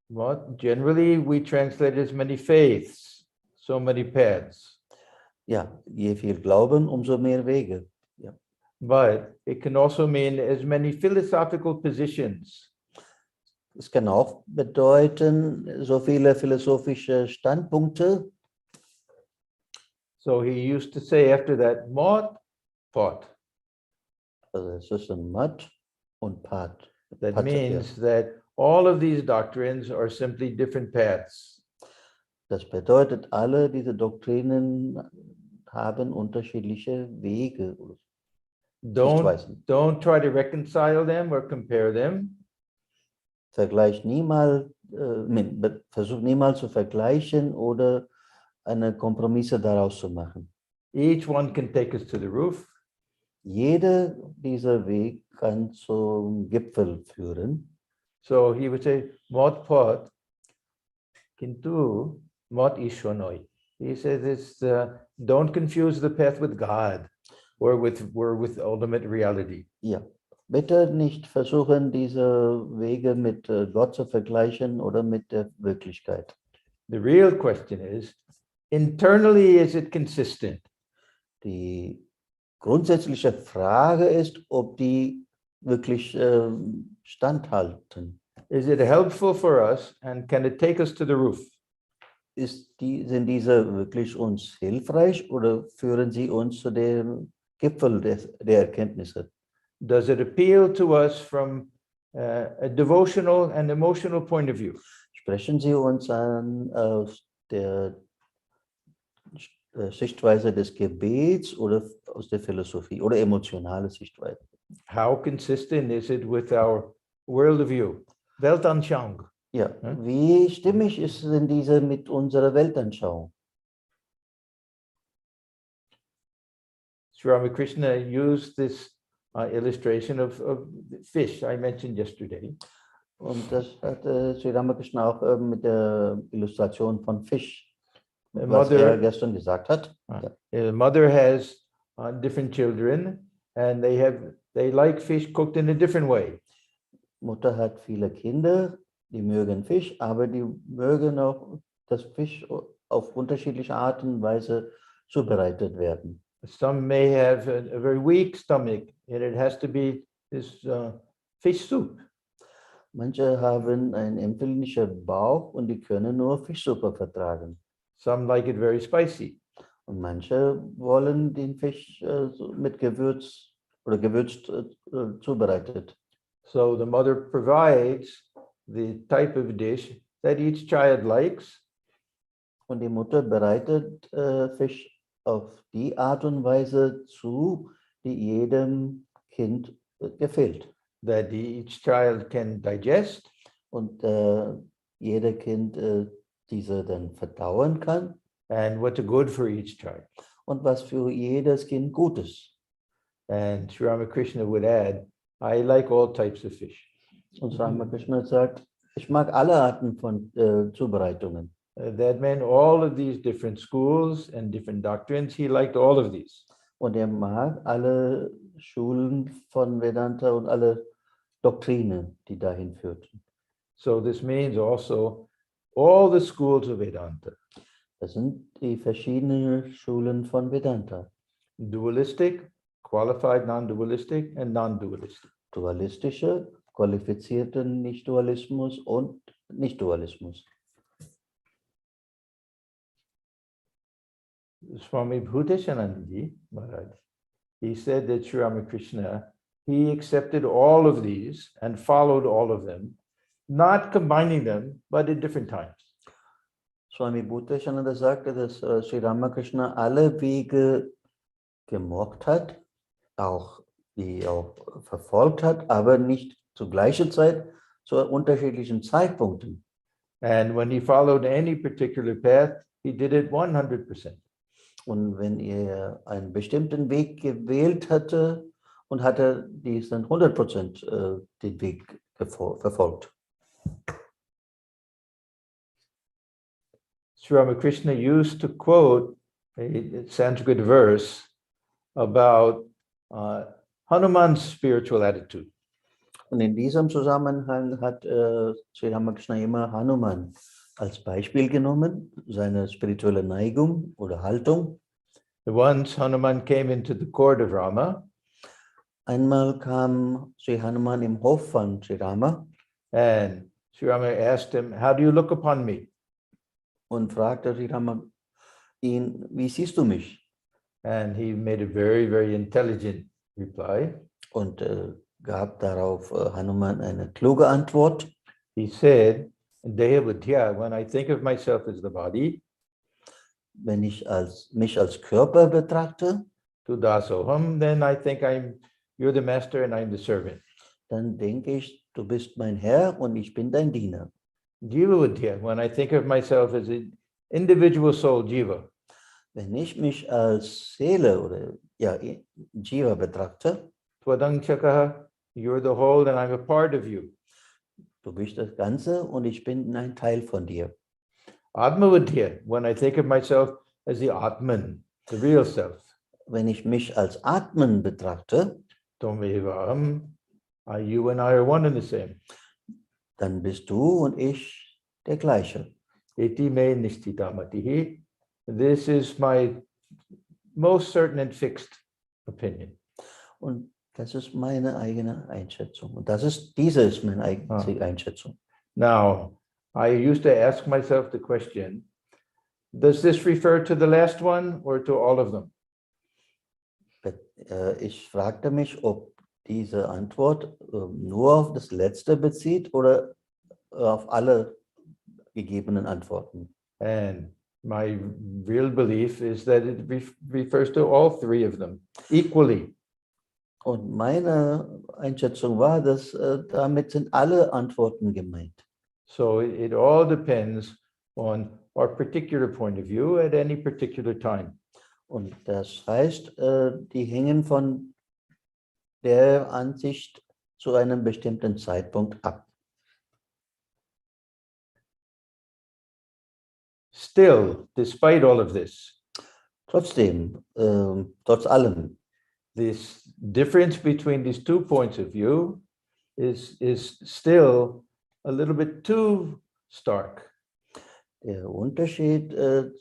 what generally we translate as many faiths, so many paths. Ja, je viel Glauben, umso mehr Wege. Ja. But it can also mean as many philosophical positions. Es kann auch bedeuten, so viele philosophische Standpunkte. So he used to say after that, Mot, Pot. Also es ist ein Mat und Pat. That Pat, means that all of these doctrines are simply different paths. Das bedeutet, alle diese Doktrinen haben unterschiedliche Wege. Don't try to reconcile them or compare them. Vergleich niemals, versuch niemals zu vergleichen oder eine Kompromisse daraus zu machen. Each one can take us to the roof. Jeder dieser Weg kann zum Gipfel führen. So he would say, Mot Pot, Kintu Mot Ishwanoi. He says it's don't confuse the path with God or with ultimate reality. Ja, bitte nicht versuchen, diese Wege mit Gott zu vergleichen oder mit der Wirklichkeit. The real question is, internally, is it consistent? Die grundsätzliche Frage ist, ob die wirklich standhalten. Is it helpful for us and can it take us to the roof? Sind diese wirklich uns hilfreich oder führen sie uns zu dem Gipfel der Erkenntnisse? Does it appeal to us from a devotional and emotional point of view? Sprechen sie uns an aus der Sichtweise des Gebets oder aus der Philosophie oder emotionale Sichtweise? How consistent is it with our worldview? Weltanschauung. Ja, wie stimmig ist denn diese mit unserer Weltanschauung? Sri Ramakrishna used this illustration of fish I mentioned yesterday. Und das hat Sri Ramakrishna auch mit der Illustration von Fisch, A was er gestern gesagt hat. A mother has different children and they like fish cooked in a different way. Mutter hat viele Kinder, die mögen Fisch, aber die mögen auch, dass Fisch auf unterschiedliche Art und Weise zubereitet werden. Some may have a very weak stomach and it has to be this fish soup. Manche haben einen empfindlichen Bauch und die können nur Fischsuppe vertragen. Some like it very spicy. Und manche wollen den Fisch mit Gewürz oder gewürzt zubereitet. So the mother provides the type of dish that each child likes. Und die Mutter bereitet Fisch auf die Art und Weise zu, die jedem Kind gefällt. That each child can digest. Und jeder Kind diese dann verdauen kann. And what's good for each child. Und was für jedes Kind gut ist. And Sri Ramakrishna would add, I like all types of fish. Und Ramakrishna sagt, ich mag alle Arten von Zubereitungen. That meant all of these different schools and different doctrines. He liked all of these. Und er mag alle Schulen von Vedanta und alle Doktrine, die dahin führten. So this means also all the schools of Vedanta. Das sind die verschiedenen Schulen von Vedanta. Dualistic, qualified non-dualistic, and non-dualistic. Dualistische, qualifizierte Nicht-Dualismus und Nicht-Dualismus. Swami Atma-jnana-nanda Maharaj, he said that Sri Ramakrishna, he accepted all of these and followed all of them, not combining them, but at different times. Swami Atma-jnana-nanda sagte, dass Sri Ramakrishna alle Wege gemocht hat, die auch verfolgt hat, aber nicht zur gleichen Zeit, zu unterschiedlichen Zeitpunkten. And when he followed any particular path, he did it 100%. Und wenn er einen bestimmten Weg gewählt hatte und hatte diesen 100% den Weg verfolgt. Sri Ramakrishna used to quote a Sanskrit verse about Hanuman's spiritual attitude. Und in diesem Zusammenhang hat Sri Ramakrishna immer Hanuman als Beispiel genommen, seine spirituelle Neigung oder Haltung. Once Hanuman came into the court of Rama. Einmal kam Sri Hanuman im Hof von Sri Rama And Sri Rama asked him, "How do you look upon me?" und fragte Sri Rama ihn, wie siehst du mich? And he made a very, very intelligent reply. Und gab darauf Hanuman eine kluge Antwort. He said, "Deha buddhya, when I think of myself as the body, Wenn ich mich als Körper betrachte, tu dasoham, then I think you're the master and I'm the servant. dann denke ich, du bist mein Herr und ich bin dein Diener. Jiva buddhya, when I think of myself as an individual soul, jiva, Wenn ich mich als Seele oder Jiva betrachte, twadang chakaha, you're the whole and I'm a part of you. du bist das Ganze und ich bin ein Teil von dir. Atma buddhya, when I think of myself as the Atman, the real self, Wenn ich mich als Atmen betrachte, Tvameva aham, you and I are one and the same. dann bist du und ich der gleiche. Iti me nishtitamatihi. This is my most certain and fixed opinion. Und das ist meine eigene Einschätzung. Und diese ist meine eigene Einschätzung. Now, I used to ask myself the question, does this refer to the last one or to all of them? Ich fragte mich, ob diese Antwort nur auf das Letzte bezieht oder auf alle gegebenen Antworten. And my real belief is that it refers to all three of them equally. Und meine Einschätzung war, dass damit sind alle Antworten gemeint. So it all depends on our particular point of view at any particular time. Und das heißt, die hängen von der Ansicht zu einem bestimmten Zeitpunkt ab. Still, despite all of this, Trotzdem, trotz allem, this difference between these 2 points of view is still a little bit too stark. der Unterschied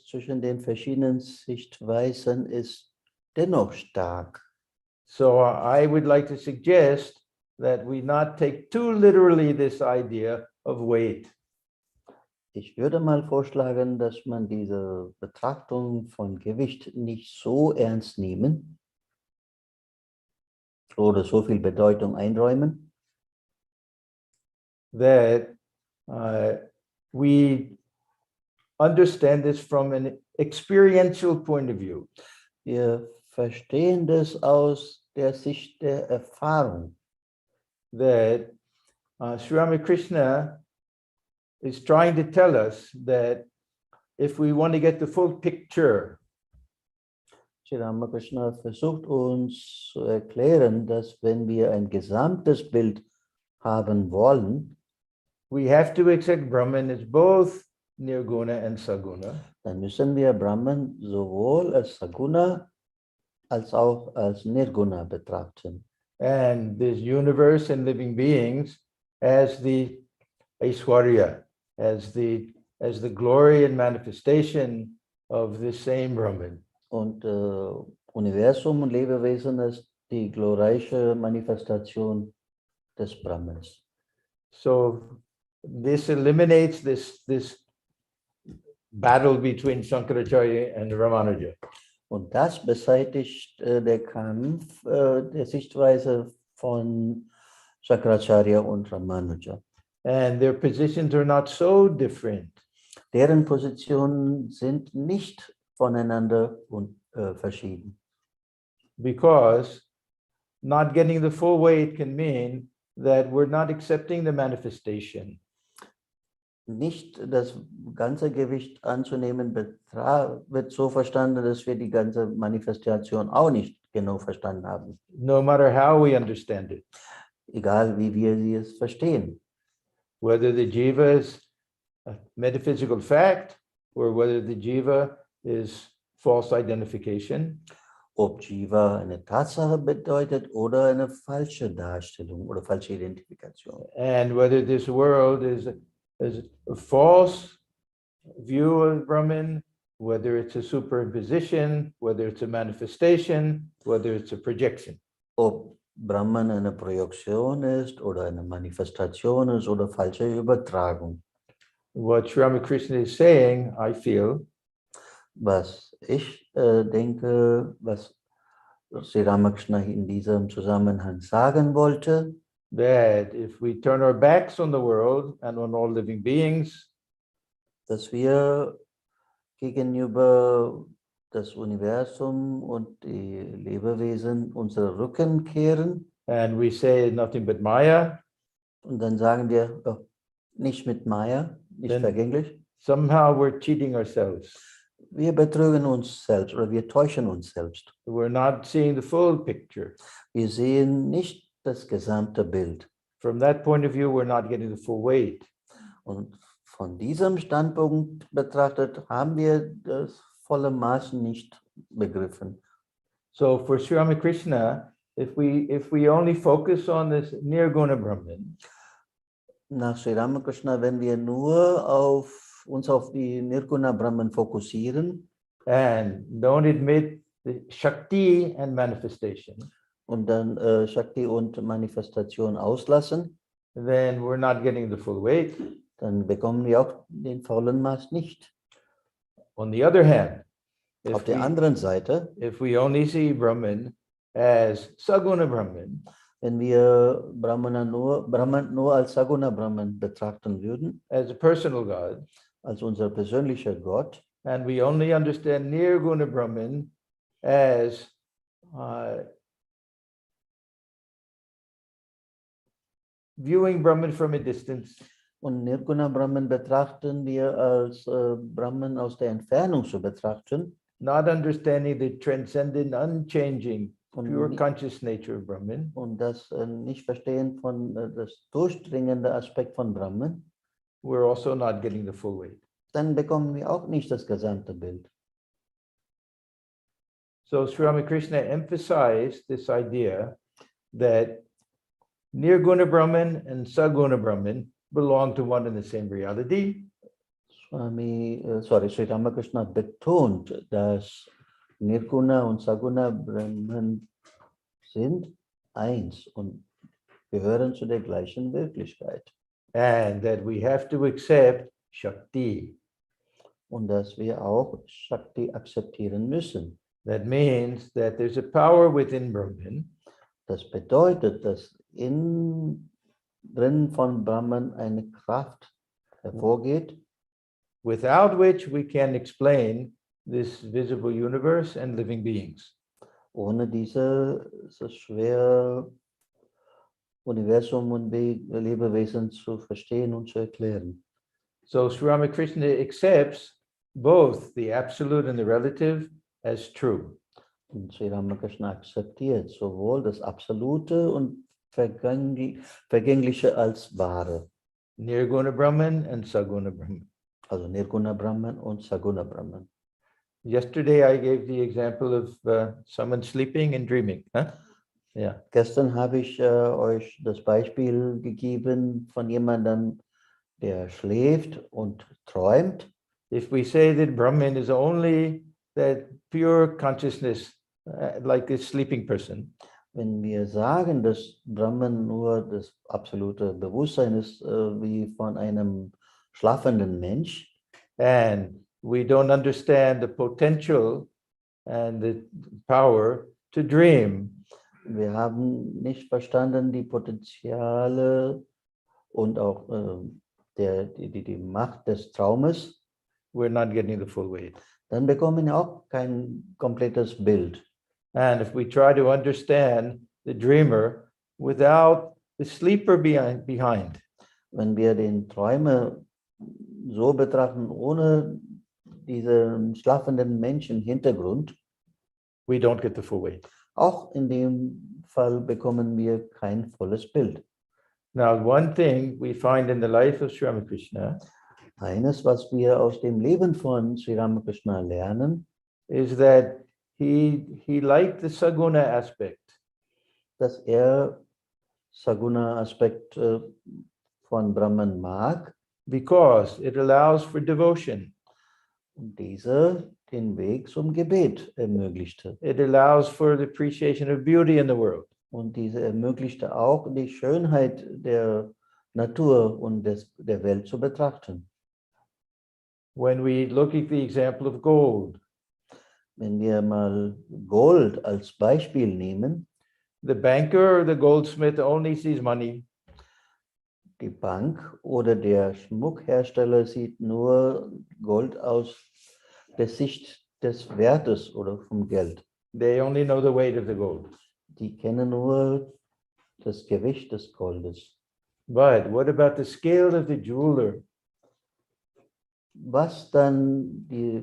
zwischen den verschiedenen Sichtweisen ist dennoch stark. So I would like to suggest that we not take too literally this idea of weight. Ich würde mal vorschlagen, dass man diese Betrachtung von Gewicht nicht so ernst nehmen oder so viel Bedeutung einräumen, That we understand this from an experiential point of view. wir verstehen das aus der Sicht der Erfahrung. That Sri Ramakrishna is trying to tell us that if we want to get the full picture, Sri Ramakrishna versucht uns zu erklären, dass wenn wir ein gesamtes Bild haben wollen, we have to accept Brahman as both Nirguna and Saguna. dann müssen wir Brahman sowohl als Saguna als auch als Nirguna betrachten. And this universe and living beings as the Aishwarya, as the glory and manifestation of this same Brahman. Und Universum und Lebewesen ist die glorreiche Manifestation des Brahmans. So this eliminates this battle between Shankaracharya and Ramanuja. Und das beseitigt der Kampf der Sichtweise von Shankaracharya und Ramanuja. And their positions are not so different. Deren Positionen sind nicht voneinander verschieden. Because not getting the full weight can mean that we're not accepting the manifestation. Nicht das ganze Gewicht anzunehmen, wird so verstanden, dass wir die ganze Manifestation auch nicht genau verstanden haben. No matter how we understand it. Egal wie wir es verstehen. Whether the jiva is a metaphysical fact or whether the jiva is false identification. Ob Jiva eine Tatsache bedeutet oder eine falsche Darstellung oder falsche Identifikation. And whether this world is a false view of Brahman, whether it's a superimposition, whether it's a manifestation, whether it's a projection. Ob Brahman eine Projektion ist oder eine Manifestation ist oder falsche Übertragung. What Sri Ramakrishna is saying, I feel, Was ich denke, was Sri Ramakrishna in diesem Zusammenhang sagen wollte, that if we turn our backs on the world and on all living beings, dass wir gegenüber das Universum und die Lebewesen unsere Rücken kehren and we say nothing but Maya, und dann sagen wir, oh, nicht mit Maya, nicht Denn- vergänglich. somehow we're cheating ourselves. Wir betrügen uns selbst oder wir täuschen uns selbst. We're not seeing the full picture. Wir sehen nicht das gesamte Bild. From that point of view, we're not getting the full weight. Und von diesem Standpunkt betrachtet haben wir das volle Maß nicht begriffen. So for Sri Ramakrishna, if we only focus on this Nirguna Brahman, Nach Sri Ramakrishna, wenn wir nur uns auf die Nirguna Brahman fokussieren and don't admit the Shakti and manifestation, und dann Shakti und Manifestation auslassen, then we're not getting the full weight. dann bekommen wir auch den vollen Maß nicht. On the other hand, Auf der anderen Seite, if we only see Brahman as Saguna Brahman, wenn wir Brahman nur als Saguna Brahman betrachten würden, as a personal God, als unser persönlicher Gott, and we only understand Nirguna Brahman as viewing Brahman from a distance, und Nirguna Brahman betrachten wir als Brahman aus der Entfernung zu betrachten not understanding the transcendent, unchanging, pure und, conscious nature of Brahman, und das nicht verstehen von das durchdringende Aspekt von Brahman, we're also not getting the full weight. dann bekommen wir auch nicht das gesamte Bild. So Sri Ramakrishna emphasized this idea that Nirguna Brahman and Saguna Brahman belong to one and the same reality. Sri Ramakrishna betont, dass Nirguna und Saguna Brahman sind eins und gehören zu der gleichen Wirklichkeit. And that we have to accept Shakti. Und dass wir auch Shakti akzeptieren müssen. That means that there's a power within Brahman. Das bedeutet, dass drin von Brahman eine Kraft hervorgeht, without which we can explain this visible universe and living beings. ohne dieses schwere Universum und Lebewesen zu verstehen und zu erklären. So Sri Ramakrishna accepts both the absolute and the relative as true. Und Sri Ramakrishna akzeptiert sowohl das Absolute und Vergängliche als wahre. Nirguna Brahman and Saguna Brahman. Also Nirguna Brahman und Saguna Brahman. Yesterday, I gave the example of someone sleeping and dreaming. Huh? Yeah. Gestern habe ich euch das Beispiel gegeben von jemandem, der schläft und träumt. If we say that Brahman is only that pure consciousness, like a sleeping person, Wenn wir sagen, dass Brahman nur das absolute Bewusstsein ist, wie von einem schlafenden Mensch, and we don't understand the potential and the power to dream, wir haben nicht verstanden die Potenziale und auch die Macht des Traumes, we're not getting the full weight. dann bekommen wir auch kein komplettes Bild. And if we try to understand the dreamer without the sleeper behind, Wenn wir den Träumer so betrachten, ohne diesen schlafenden Menschen im Hintergrund, we don't get the full weight. auch in dem Fall bekommen wir kein volles Bild. Now, one thing we find in the life of Sri Ramakrishna Eines, was wir aus dem Leben von Sri Ramakrishna lernen, is that he liked the Saguna aspect. dass Saguna-Aspekt von Brahman mag Because it allows for devotion. und diese den Weg zum Gebet ermöglichte. It allows for the appreciation of beauty in the world. Und diese ermöglichte auch die Schönheit der Natur und der Welt zu betrachten. When we look at the example of gold, Wenn wir mal Gold als Beispiel nehmen, the banker or the goldsmith only sees money. die Bank oder der Schmuckhersteller sieht nur Gold aus der Sicht des Wertes oder vom Geld. They only know the weight of the gold. Die kennen nur das Gewicht des Goldes. But what about the scale of the jeweler? Was dann die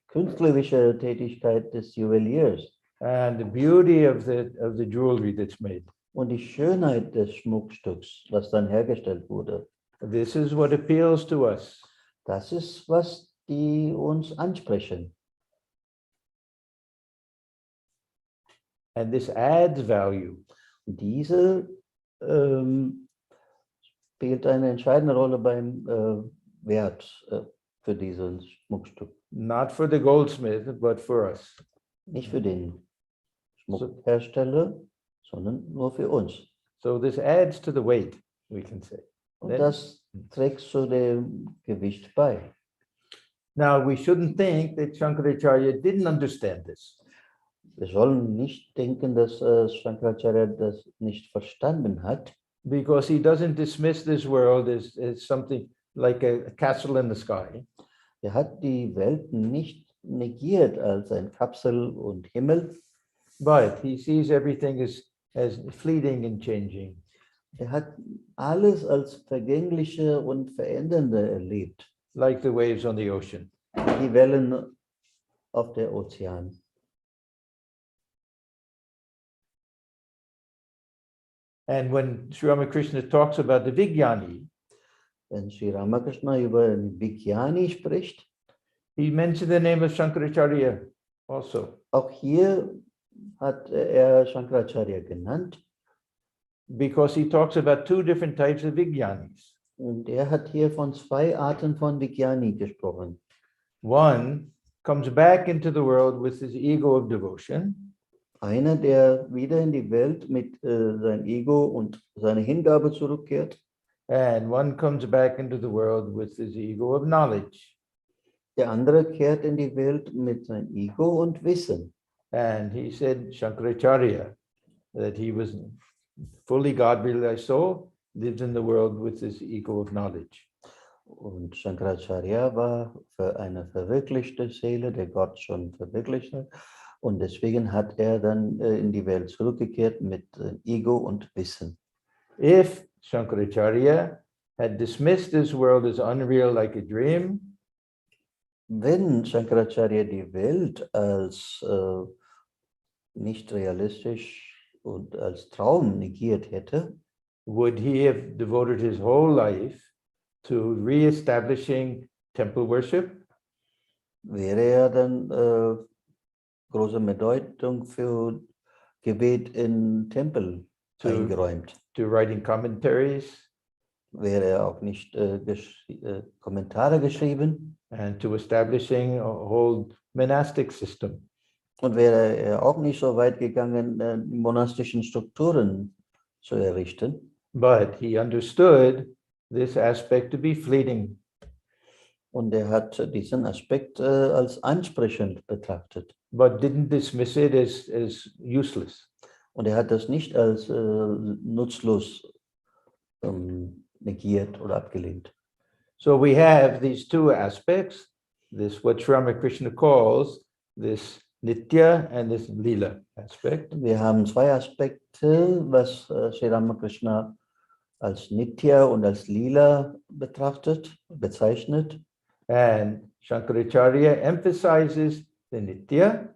künstlerische Tätigkeit des Juweliers And the beauty of the jewelry that's made. und die Schönheit des Schmuckstücks, was dann hergestellt wurde. This is what appeals to us. Das ist, was die uns ansprechen. And this adds value. Diese spielt eine entscheidende Rolle beim Wert für dieses Schmuckstück. Not for the goldsmith, but for us. Nicht für den Schmuckhersteller, sondern nur für uns. So this adds to the weight, we can say. Und das trägt zu dem Gewicht bei. Now, we shouldn't think that Shankaracharya didn't understand this. Wir sollen nicht denken, dass Shankaracharya das nicht verstanden hat, Because he doesn't dismiss this world as something like a castle in the sky. Er hat die Welt nicht negiert als ein Kapsel und Himmel. But he sees everything as fleeting and changing. Er hat alles als vergängliche und verändernde erlebt. Like the waves on the ocean. Die Wellen auf der Ozean. And when Sri Ramakrishna talks about the Vijnani, Wenn Sri Ramakrishna über den Vijnani spricht, he mentioned the name of Shankaracharya also. auch hier hat er Shankaracharya genannt. Because he talks about two different types of Vijnanis. Und er hat hier von zwei Arten von Vijnani gesprochen. One comes back into the world with his ego of devotion. Einer, der wieder in die Welt mit seinem Ego und seiner Hingabe zurückkehrt. And one comes back into the world with his ego of knowledge. Der andere kehrt in die Welt mit seinem Ego und Wissen. And he said, Shankaracharya, that he was fully God-realized soul, lives in the world with his ego of knowledge. Und Shankaracharya war für eine verwirklichte Seele, der Gott schon verwirklicht hat. Und deswegen hat er dann in die Welt zurückgekehrt mit Ego und Wissen. If Shankaracharya had dismissed this world as unreal like a dream, Wenn Shankaracharya die Welt als nicht realistisch und als Traum negiert hätte, would he have devoted his whole life to reestablishing temple worship, wäre dann große Bedeutung für Gebet in Tempel to, eingeräumt. to writing commentaries, Wäre auch nicht Kommentare geschrieben and to establishing a whole monastic system. und wäre er auch nicht so weit gegangen, die monastischen Strukturen zu errichten. But he understood this aspect to be fleeting. Und er hat diesen Aspekt als ansprechend betrachtet. But didn't dismiss it as useless. Und er hat das nicht als nutzlos negiert oder abgelehnt. So we have these two aspects, this what Sri Ramakrishna calls this Nitya and this Lila aspect. Wir haben zwei Aspekte, was Sri Ramakrishna als Nitya und als Lila bezeichnet. And Shankaracharya emphasizes the Nitya,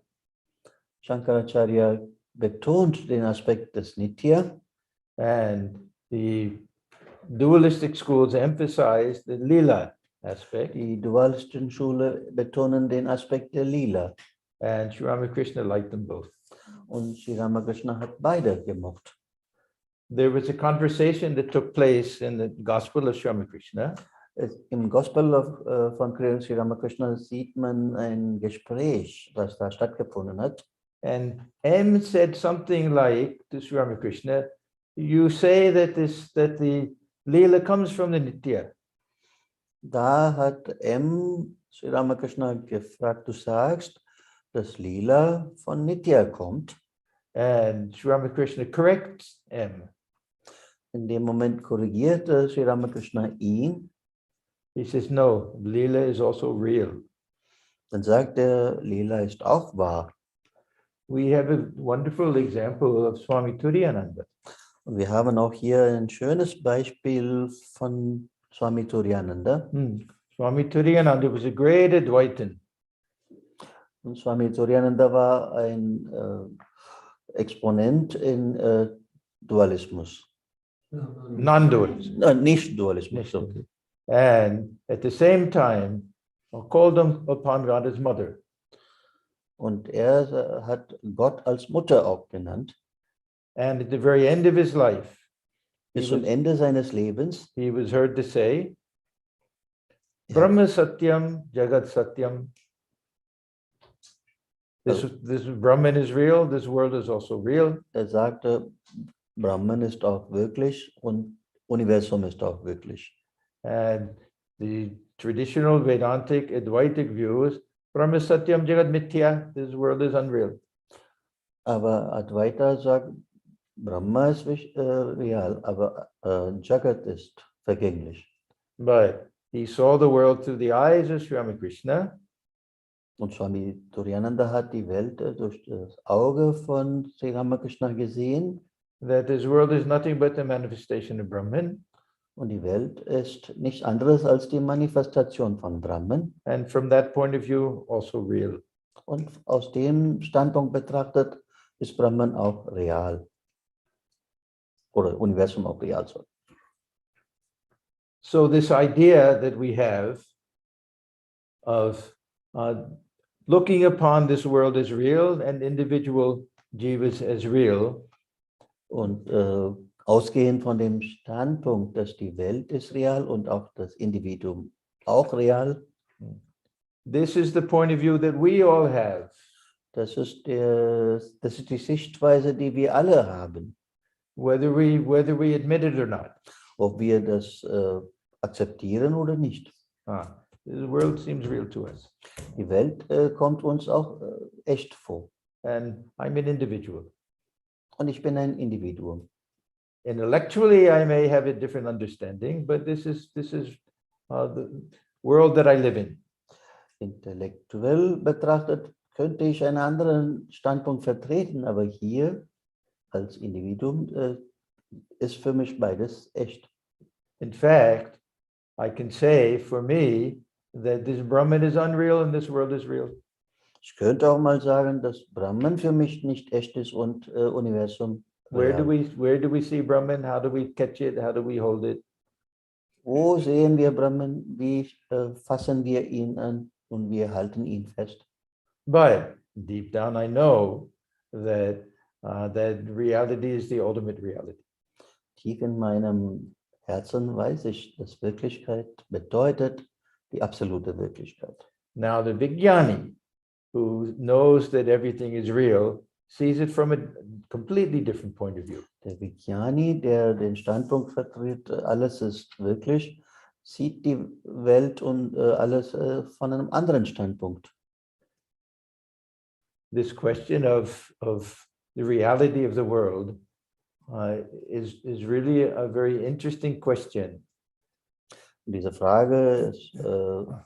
Shankaracharya betont den Aspekt des Nitya and the dualistic schools emphasize the Lila aspect. Die dualistischen Schule betonen den Aspekt der Lila. And Sri Ramakrishna liked them both. Und Sri Ramakrishna hat beide gemocht. There was a conversation that took place in the Gospel of Sri Ramakrishna. Im Gospel von Sri Ramakrishna sieht man ein Gespräch, was da stattgefunden hat. And M said something like to Sri Ramakrishna, you say that the Leela comes from the Nitya. Da hat Sri Ramakrishna gefragt, du sagst, dass Lila von Nitya kommt. And Sri Ramakrishna corrects M. In dem Moment korrigierte Sri Ramakrishna ihn. He says, no, Leela is also real. Dann sagt er, Lila ist auch wahr. We have a wonderful example of Swami Atma-jnana-nanda. Und wir haben auch hier ein schönes Beispiel von Swami Atma-jnana-nanda. Swami Atma-jnana-nanda was a great Advaitin. Und Swami Atma-jnana-nanda war ein Exponent in Dualismus. Non-dualism. Nicht Dualismus. Okay. And at the same time, called upon God as mother. Und er hat Gott als Mutter auch genannt. And at the very end of his life, Bis zum Ende seines Lebens he was heard to say, Brahma Satyam, Jagat Satyam. This Brahman is real, this world is also real. Er sagte, Brahman ist auch wirklich und Universum ist auch wirklich. And the traditional Vedantic Advaitic view is Brahma Satyam, Jagat Mithya, this world is unreal. Aber Advaita sagt, Brahma ist real, aber Jagat ist vergänglich. But he saw the world through the eyes of Sri Ramakrishna. Und Swami Atma-jnana-nanda hat die Welt durch das Auge von Sri Ramakrishna gesehen. That this world is nothing but the manifestation of Brahman. Und die Welt ist nichts anderes als die Manifestation von Brahman. And from that point of view, also real. Und aus dem Standpunkt betrachtet ist Brahman auch real. Oder Universum auch real. So this idea that we have of looking upon this world as real and individual jivas as real. Und ausgehend von dem Standpunkt, dass die Welt ist real und auch das Individuum auch real. This is the point of view that we all have. Das ist die Sichtweise, die wir alle haben. Whether we admit it or not. Ob wir das akzeptieren oder nicht. The world seems real to us. Die Welt kommt uns auch echt vor. And I'm an individual. Und ich bin ein Individuum. Intellectually, I may have a different understanding, but this is the world that I live in. Intellektuell betrachtet könnte ich einen anderen Standpunkt vertreten, aber hier als Individuum ist für mich beides echt. In fact, I can say for me that this Brahman is unreal and this world is real. Ich könnte auch mal sagen, dass Brahman für mich nicht echt ist und Universum. Where do we see Brahman? How do we catch it? How do we hold it? Wo sehen wir Brahman? Wie fassen wir ihn an und wir halten ihn fest? But deep down, I know that that reality is the ultimate reality. Tief in meinem Herzen weiß ich, dass Wirklichkeit bedeutet die absolute Wirklichkeit. Now, the Vijnani, who knows that everything is real, sees it from a completely different point of view. Der Vijnani, der den Standpunkt vertritt, alles ist wirklich, sieht die Welt und alles von einem anderen Standpunkt. This question of the reality of the world is really a very interesting question. Diese Frage ist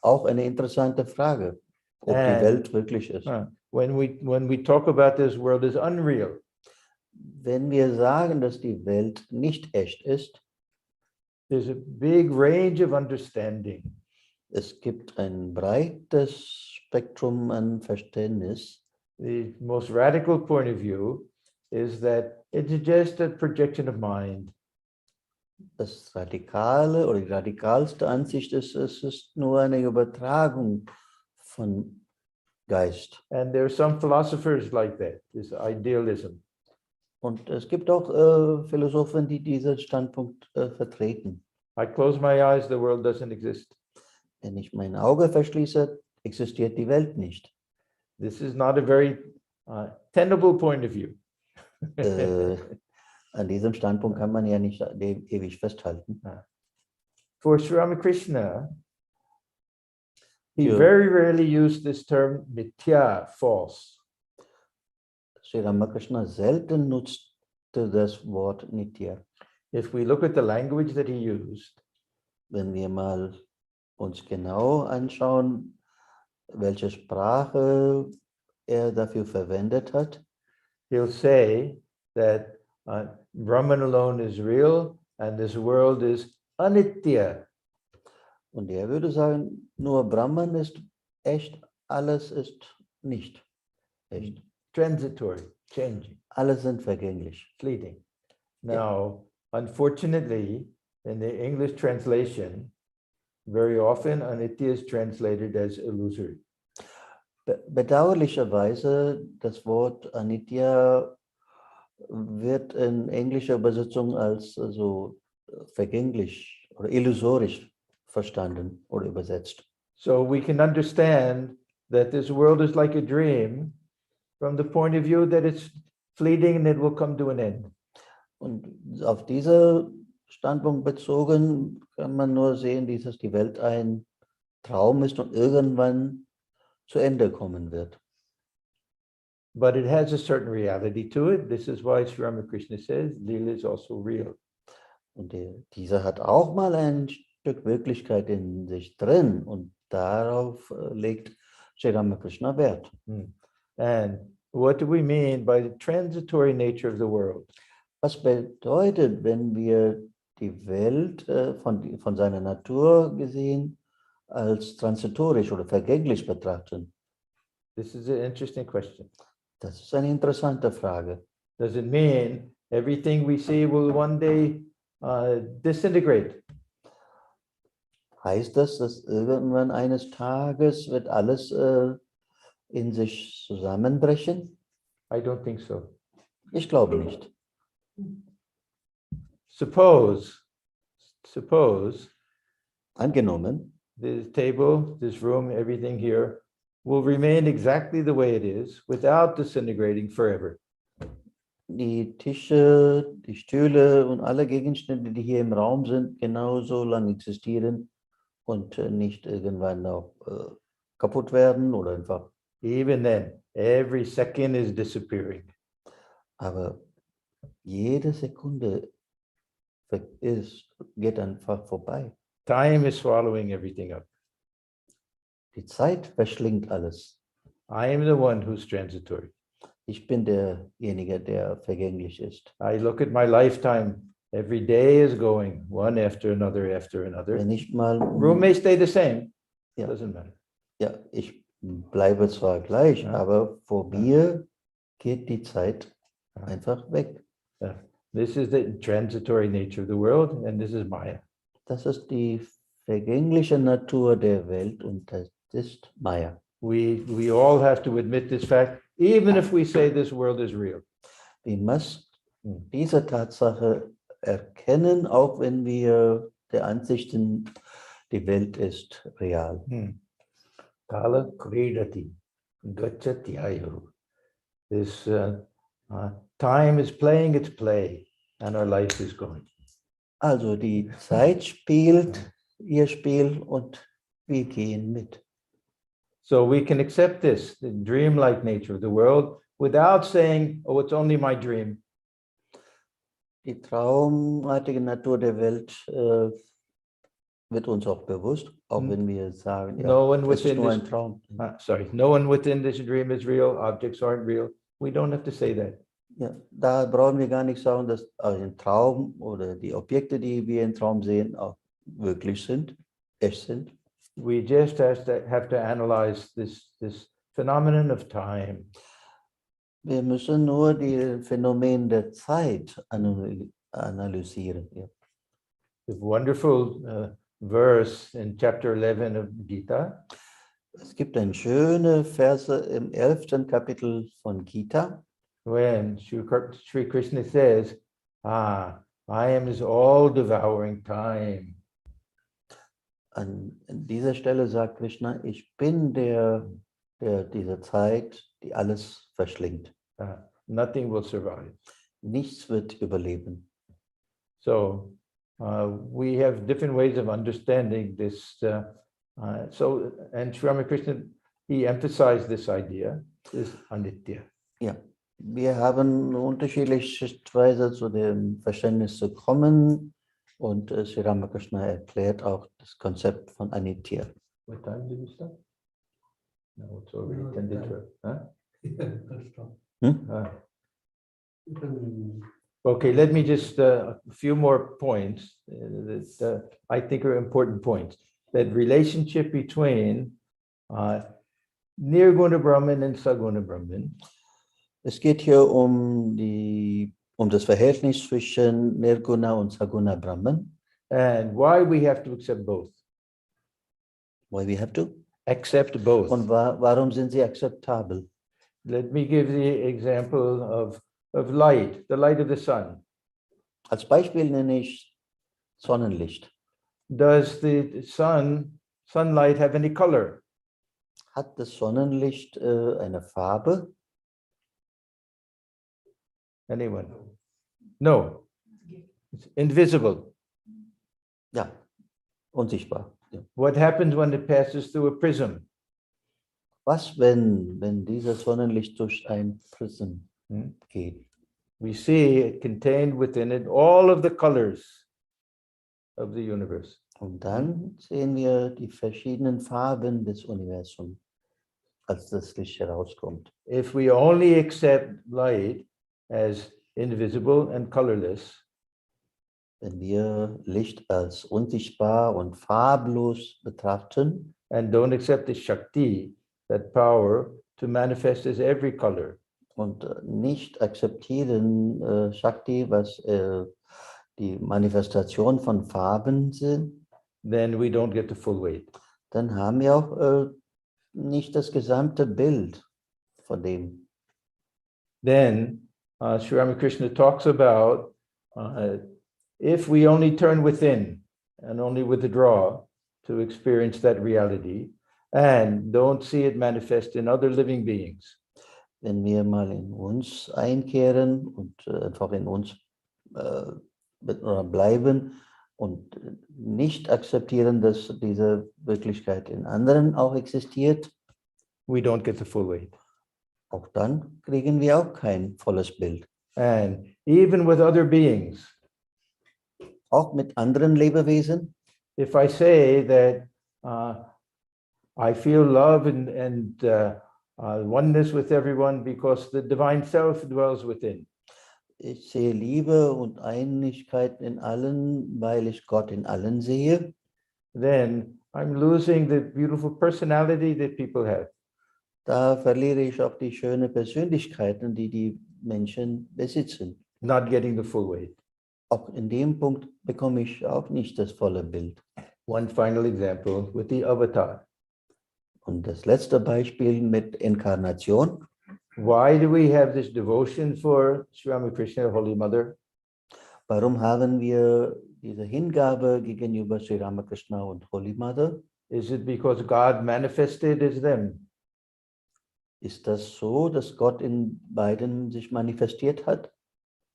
auch eine interessante Frage, ob die Welt wirklich ist. When we talk about this world as unreal, Wenn wir sagen, dass die Welt nicht echt ist, there's a big range of understanding. es gibt ein breites Spektrum an Verständnis. The most radical point of view is that it's just a projection of mind. Das Radikale oder die radikalste Ansicht ist, es ist nur eine Übertragung von Geist. And there are some philosophers like that, this idealism. Und es gibt auch Philosophen, die diesen Standpunkt vertreten. I close my eyes, the world doesn't exist. Wenn ich mein Auge verschließe, existiert die Welt nicht. This is not a very tenable point of view. An diesem Standpunkt kann man ja nicht ewig festhalten. For Sri Ramakrishna, he Yeah. very rarely used this term mithya, false. Sri Ramakrishna selten nutzte das Wort Nitya. If we look at the language that he used, Wenn wir mal uns genau anschauen, welche Sprache er dafür verwendet hat, he'll say that Brahman alone is real and this world is anitya. und er würde sagen, nur Brahman ist echt, alles ist nicht echt. Transitory, changing, Alle sind vergänglich. fleeting. Now, unfortunately, in the English translation, very often anitya is translated as illusory. Bedauerlicherweise, das Wort Anitya wird in englischer Übersetzung als so vergänglich oder illusorisch verstanden oder übersetzt. So we can understand that this world is like a dream from the point of view that it's fleeting and it will come to an end. Und auf diesen Standpunkt bezogen kann man nur sehen, dass die Welt ein Traum ist und irgendwann zu Ende kommen wird. But it has a certain reality to it. This is why Sri Ramakrishna says Lila is also real. Und dieser hat auch mal ein Stück Wirklichkeit in sich drin und darauf legt Sri Ramakrishna Wert. And what do we mean by the transitory nature of the world? Was bedeutet, wenn wir die Welt von seiner Natur gesehen als transitorisch oder vergänglich betrachten? This is an interesting question. Das ist eine interessante Frage. Does it mean everything we see will one day disintegrate? Heißt das, dass irgendwann eines Tages wird alles in sich zusammenbrechen? I don't think so. Ich glaube nicht. Suppose Angenommen, this table, this room, everything here will remain exactly the way it is without disintegrating forever. die Tische, die Stühle und alle Gegenstände, die hier im Raum sind, genauso lange existieren und nicht irgendwann auch kaputt werden oder einfach. Even then, every second is disappearing. Aber jede Sekunde geht einfach vorbei. Time is swallowing everything up. Die Zeit verschlingt alles. I am the one who's transitory. Ich bin derjenige, der vergänglich ist. I look at my lifetime. Every day is going one after another after another. Wenn ich mal, Room may stay the same. Ja. Doesn't matter. ja, ich bleibe zwar gleich, Ja. aber vor mir geht die Zeit einfach weg. This is the transitory nature of the world, and this is Maya. Das ist die vergängliche Natur der Welt und das ist Maya. We all have to admit this fact, even if we say this world is real. Wir müssen diese Tatsache erkennen, auch wenn wir der Ansicht sind, die Welt ist real. Kala kridati, gacchati ayuru. This time is playing its play and our life is going. Also die Zeit spielt ihr Spiel und wir gehen mit. So we can accept this, the dreamlike nature of the world, without saying, oh, it's only my dream. Die traumartige Natur der Welt wird uns auch bewusst, auch wenn wir sagen, ja, No one es ist within nur ein this, Traum. no one within this dream is real. Objects aren't real. We don't have to say that. Ja, da brauchen wir gar nicht sagen, dass ein Traum oder die Objekte, die wir im Traum sehen, auch wirklich sind, echt sind. We just have to analyze this phenomenon of time. Wir müssen nur die Phänomen der Zeit analysieren. Ja. The wonderful verse in chapter 11 of Gita. Es gibt eine schöne Verse im 11. Kapitel von Gita, When Sri Krishna says, I am his all-devouring time. An dieser Stelle sagt Krishna, ich bin der dieser Zeit, die alles verschlingt. Nothing will survive. Nichts wird überleben. So we have different ways of understanding this. And Sri Ramakrishna, he emphasized this idea, this anitya. Ja, wir haben unterschiedliche Weise zu dem Verständnis zu kommen und Sri Ramakrishna erklärt auch das Konzept von Anitya. What time did we start? No, it's already No, 10 to time. 12. Huh? Yeah, that's strong. Hm? Okay, let me just a few more points that I think are important points. That relationship between Nirguna Brahman and Saguna Brahman. Es geht hier um das Verhältnis zwischen Nirguna und Saguna Brahman. And why we have to accept both. Why we have to? Accept both. Und warum sind sie akzeptabel? Let me give the example of light, the light of the sun. Als Beispiel nenne ich Sonnenlicht. Does the sunlight have any color? Hat das Sonnenlicht eine Farbe? Anyone? No. It's invisible. Ja, unsichtbar. Ja. What happens when it passes through a prism? Was, wenn dieses Sonnenlicht durch ein Prism geht? We see it contained within it all of the colors of the universe. Und dann sehen wir die verschiedenen Farben des Universums, als das Licht herauskommt. If we only accept light as invisible and colorless, Wenn wir Licht als unsichtbar und farblos betrachten and don't accept the Shakti, that power to manifest as every color, und nicht akzeptieren Shakti, was die Manifestation von Farben sind, then we don't get the full weight. dann haben wir auch nicht das gesamte Bild von dem. Then Sri Ramakrishna talks about if we only turn within and only withdraw to experience that reality and don't see it manifest in other living beings. Wenn wir mal in uns einkehren und einfach in uns bleiben und nicht akzeptieren, dass diese Wirklichkeit in anderen auch existiert, we don't get the full weight. Auch dann kriegen wir auch kein volles Bild. And even with other beings, Auch mit anderen Lebewesen, if I say that I feel love and oneness with everyone because the divine self dwells within. ich sehe Liebe und Einigkeit in allen, weil ich Gott in allen sehe, Then I'm losing the beautiful personality that people have. da verliere ich auch die schönen Persönlichkeiten, die die Menschen besitzen. Not getting the full weight. auch in dem Punkt bekomme ich auch nicht das volle Bild. One final example with the avatar. Und das letzte Beispiel mit Inkarnation. Why do we have this devotion for Sri Ramakrishna, Holy Mother? Warum haben wir diese Hingabe gegenüber Sri Ramakrishna und Holy Mother? Is it because God manifested as them? Ist das so, dass Gott in beiden sich manifestiert hat?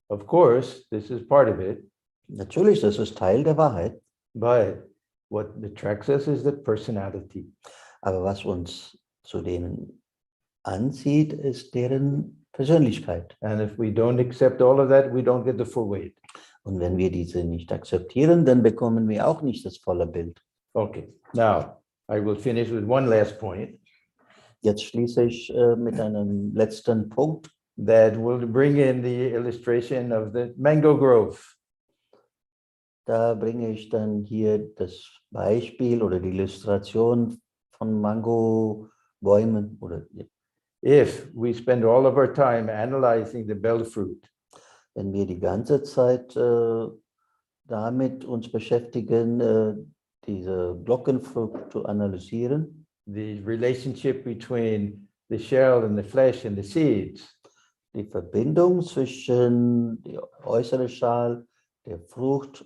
Of course, this is part of it, Natürlich, das ist Teil der Wahrheit. but what attracts us is the personality. Aber was uns zu denen anzieht, ist deren Persönlichkeit. And if we don't accept all of that, we don't get the full weight. Und wenn wir diese nicht akzeptieren, dann bekommen wir auch nicht das volle Bild. Okay, now I will finish with one last point Jetzt schließe ich mit einem letzten Punkt, that will bring in the illustration of the mango grove. da bringe ich dann hier das Beispiel oder die Illustration von Mangobäumen. Oder If we spend all of our time analyzing the bell fruit, wenn wir die ganze Zeit damit uns beschäftigen, diese Glockenfrucht zu analysieren, the relationship between the shell and the flesh and the seeds, die Verbindung zwischen der äußeren Schal, der Frucht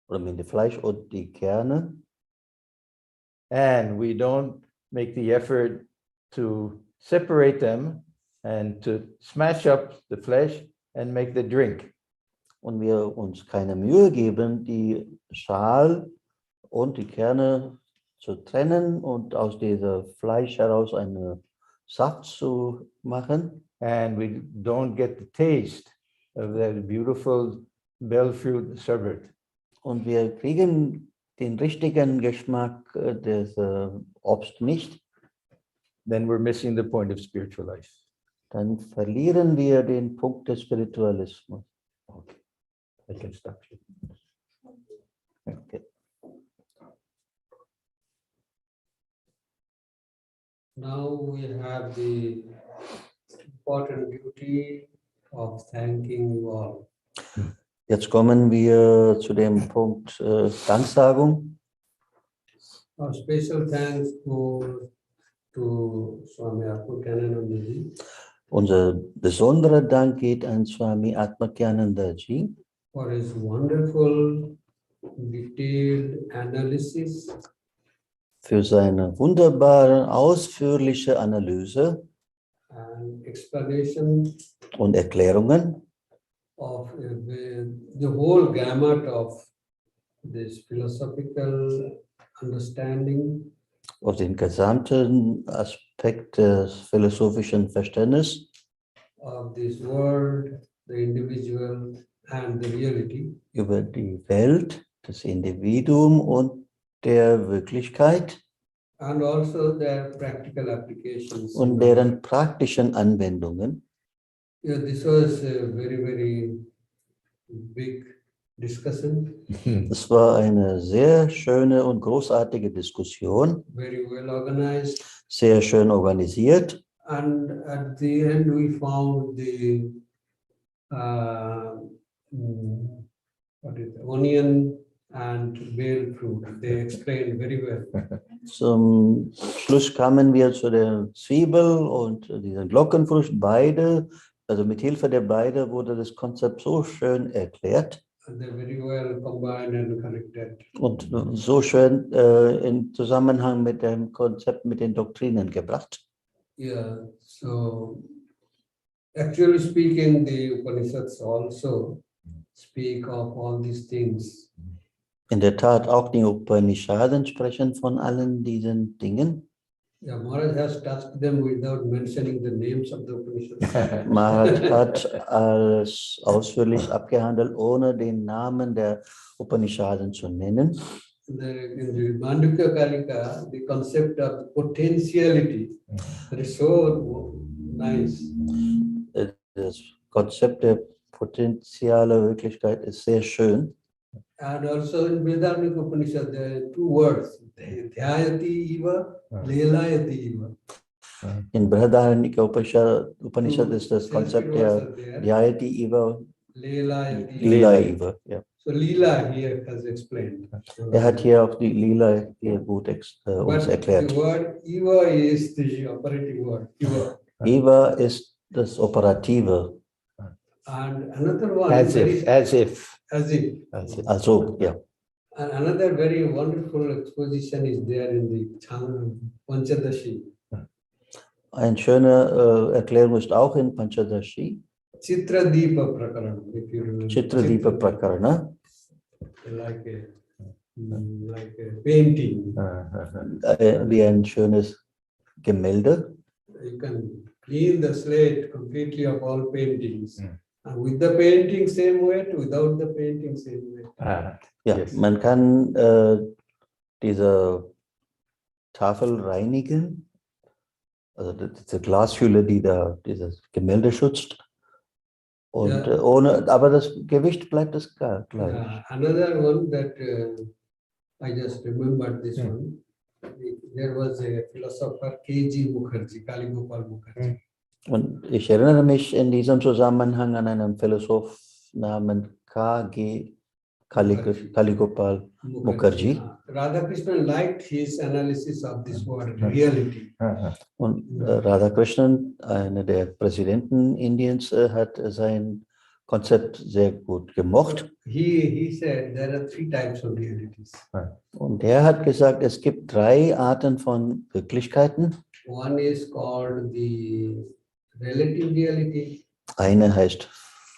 oder mit dem Fleisch und die Kerne, and we don't make the effort to separate them and to smash up the flesh and make the drink. und wir uns keine Mühe geben, die Schal und die Kerne zu trennen und aus diesem Fleisch heraus einen Saft zu machen. And we don't get the taste of that beautiful bell fruit sherbet. Und wir kriegen den richtigen Geschmack des Obst nicht, Then we're missing the point of spiritual life. dann verlieren wir den Punkt des Spiritualismus. Okay, I can stop here. Okay. Now we have the important duty of thanking you all. Jetzt kommen wir zu dem Punkt Danksagung. Our special thanks to Swami Atma-jnana-nanda. Unser besonderer Dank geht an Swami Atma-jnana-nanda For his wonderful detailed analysis für seine wunderbare, ausführliche Analyse and explanation und Erklärungen of the whole gamut of this philosophical understanding auf den gesamten Aspekt des philosophischen Verständnisses of this world, the individual and the reality. über die Welt, das Individuum und der Wirklichkeit And also their practical applications. und deren praktischen Anwendungen. Yeah, this was a very, very big discussion, Es war eine sehr schöne und großartige Diskussion, very well organized. sehr schön organisiert. And at the end, we found the what is it, onion and bale fruit. They explained very well. Zum Schluss kamen wir zu der Zwiebel und dieser Glockenfrucht, beide, also mit Hilfe der beiden wurde das Konzept so schön erklärt And they're very well combined and connected. und so schön in Zusammenhang mit dem Konzept, mit den Doktrinen gebracht. Yeah, so actually speaking, the Upanishads also speak of all these things. In der Tat, auch die Upanishaden sprechen von allen diesen Dingen. Yeah, Maharaj has touched them without mentioning the names of the Upanishads. Maharaj hat alles ausführlich abgehandelt, ohne den Namen der Upanishaden zu nennen. In the Mandukya Kalika, the concept of potentiality, that is so nice. Das Konzept der potenziellen Wirklichkeit ist sehr schön. And also in Vedanta Upanishad, there are two words, Dhyayati Iva, Lelayati Iva. In Brihadaranyaka Upanishad ist das Konzept der Sanskrit words are there. Dhyayati Iva Lila-Iva, ja. So Lila here has explained. Hat hier auch die Lila hier gut uns But erklärt. the word Eva is the operative word. Eva. Eva ist das Operative. And another one, As if. as if. Also, ja. And another very wonderful exposition is there in the Panchadashi. Eine schöne Erklärung ist auch in Panchadashi. Chitradipa Prakaran, if you remember. Chitradipa Prakarana. Like a painting. Wie ein schönes Gemälde. You can clean the slate completely of all paintings. And with the painting, same weight, without the painting, same weight. Ja, Yes. man kann diese Tafel reinigen. Also diese Glashülle, die da dieses Gemälde schützt. Und ohne, aber das Gewicht bleibt das gleich. Another one that I just remembered this one. There was a philosopher K.G. Mukherjee, Kaligopal Mukherjee. Und ich erinnere mich in diesem Zusammenhang an einen Philosoph namens K.G. Kaligopal Mukherjee. Radhakrishnan liked his analysis of this word reality. Und Radhakrishnan, einer der Präsidenten Indiens, hat sein Konzept sehr gut gemocht. He said there are 3 types of realities. Und er hat gesagt, es gibt 3 Arten von Wirklichkeiten. One is called the relative reality. Eine heißt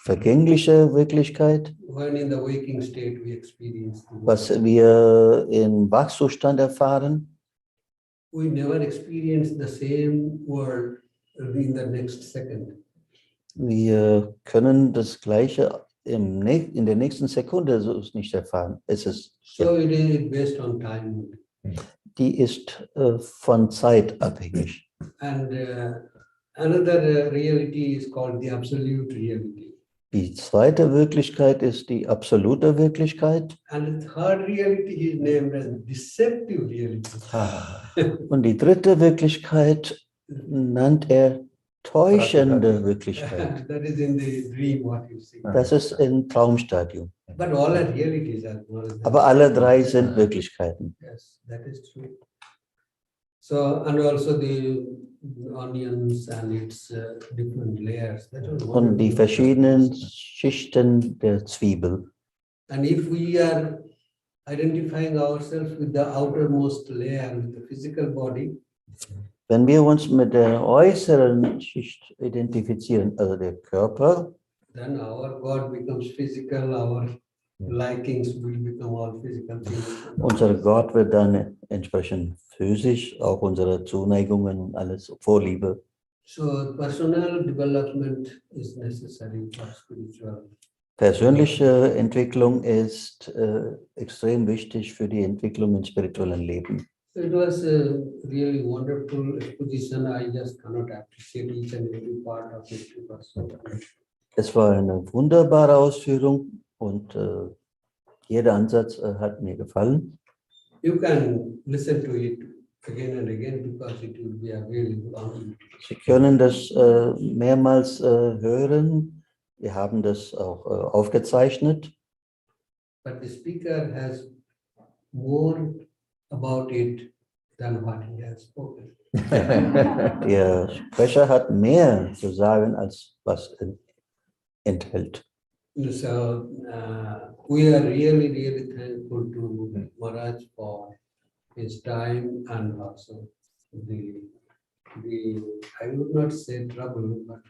vergängliche Wirklichkeit, When in the waking state we experience the world. was wir im Wachzustand erfahren. We never experience the same world in the next second. Wir können das Gleiche in der nächsten Sekunde so nicht erfahren. So it is based on time. Die ist von Zeit abhängig. And another reality is called the absolute reality. Die zweite Wirklichkeit ist die absolute Wirklichkeit. And the third reality is named as deceptive reality. Und die dritte Wirklichkeit nannt er täuschende Wirklichkeit. That is in the dream what you see. Das ist im Traumstadium. But all are realities as well. Aber alle 3 sind Wirklichkeiten. Yes, that is true. So, and also the onions and its different layers. That was Und die verschiedenen Schichten der Zwiebel. And if we are identifying ourselves with the outermost layer, with the physical body, Wenn wir uns mit der äußeren Schicht identifizieren, also der Körper, then our God becomes physical, our likings will become all physical things. unser Gott wird dann entsprechend physisch, auch unsere Zuneigungen und alles, Vorliebe. So personal development is necessary for spiritual. Persönliche Entwicklung ist extrem wichtig für die Entwicklung im spirituellen Leben. It was a really wonderful exposition. I just cannot appreciate each and every part of it. Es war eine wunderbare Ausführung und jeder Ansatz hat mir gefallen. You can listen to it again and again because it will be available on YouTube. Sie können das mehrmals hören. Wir haben das auch aufgezeichnet. But the speaker has more about it than what he has spoken. Der Sprecher hat mehr zu sagen, als was enthält. So we are really, really thankful to Maharaj for his time and also the I would not say trouble, but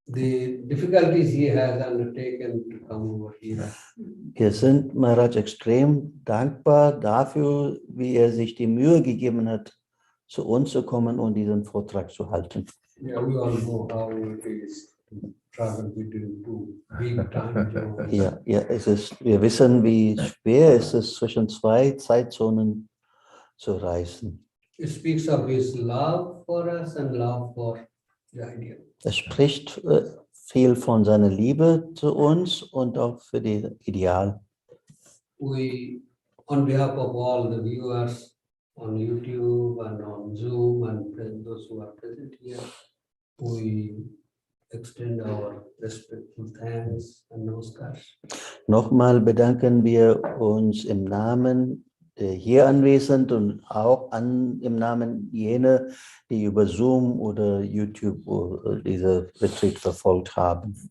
the difficulties he has undertaken to come over here. Wir sind Maharaj extrem dankbar dafür, wie er sich die Mühe gegeben hat, zu uns zu kommen und diesen Vortrag zu halten. Yeah, we all know how it is to travel between 2 big time zones. Ja, wir wissen, wie schwer es ist, zwischen 2 Zeitzonen zu reisen. It speaks of his love for us and love for the idea. Es spricht viel von seiner Liebe zu uns und auch für das Ideal. We, on behalf of all the viewers on YouTube and on Zoom and those who are present here, we extend our respectful thanks and namaskar. Nochmal bedanken wir uns im Namen der hier anwesend und auch im Namen jener, die über Zoom oder YouTube diese Retreat verfolgt haben.